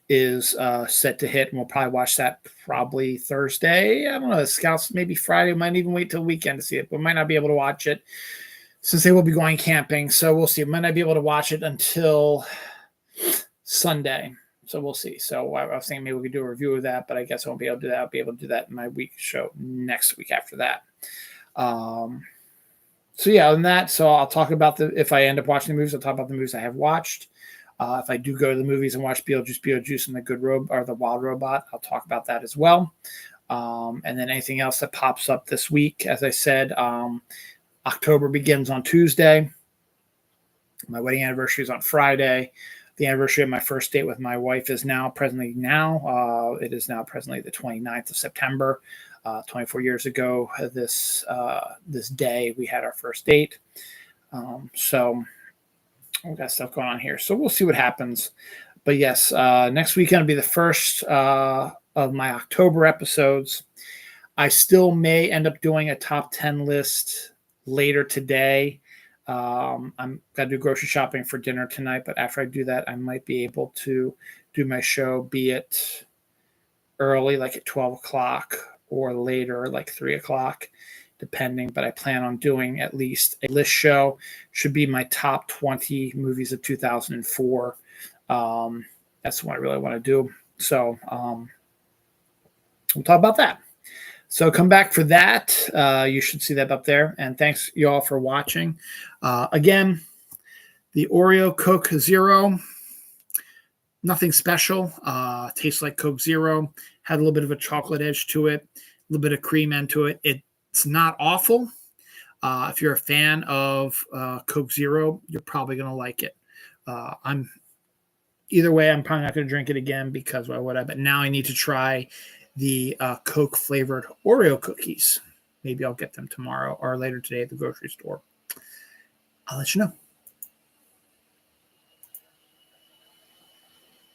is set to hit, and we'll probably watch that probably Thursday. I don't know. The Scouts maybe Friday. Might even wait till the weekend to see it, but might not be able to watch it since they will be going camping. So we'll see. Might not be able to watch it until Sunday. So we'll see. So I was thinking maybe we could do a review of that, but I guess I won't be able to do that. I'll be able to do that in my week show next week after that. So yeah, other than that, so I'll talk about if I end up watching the movies, I'll talk about the movies I have watched. If I do go to the movies and watch Beetlejuice and the Wild Robot, I'll talk about that as well. And then anything else that pops up this week. As I said, October begins on Tuesday. My wedding anniversary is on Friday. The anniversary of my first date with my wife is presently the 29th of September. 24 years ago, this day, we had our first date. So we got stuff going on here. So we'll see what happens. But yes, next weekend will be the first of my October episodes. I still may end up doing a top 10 list later today. I'm got to do grocery shopping for dinner tonight, but after I do that, I might be able to do my show, be it early, like at 12 o'clock, or later, like 3 o'clock, depending. But I plan on doing at least a list show. Should be my top 20 movies of 2004. That's what I really want to do. So we'll talk about that. So come back for that. You should see that up there. And thanks you all for watching. Again, the Oreo Coke Zero, nothing special. Tastes like Coke Zero. Had a little bit of a chocolate edge to it, a little bit of cream end to it. It's not awful. If you're a fan of Coke Zero, you're probably going to like it. Either way, I'm probably not going to drink it again because why would I? But now I need to try the Coke flavored Oreo cookies. Maybe I'll get them tomorrow or later today at the grocery store. I'll let you know.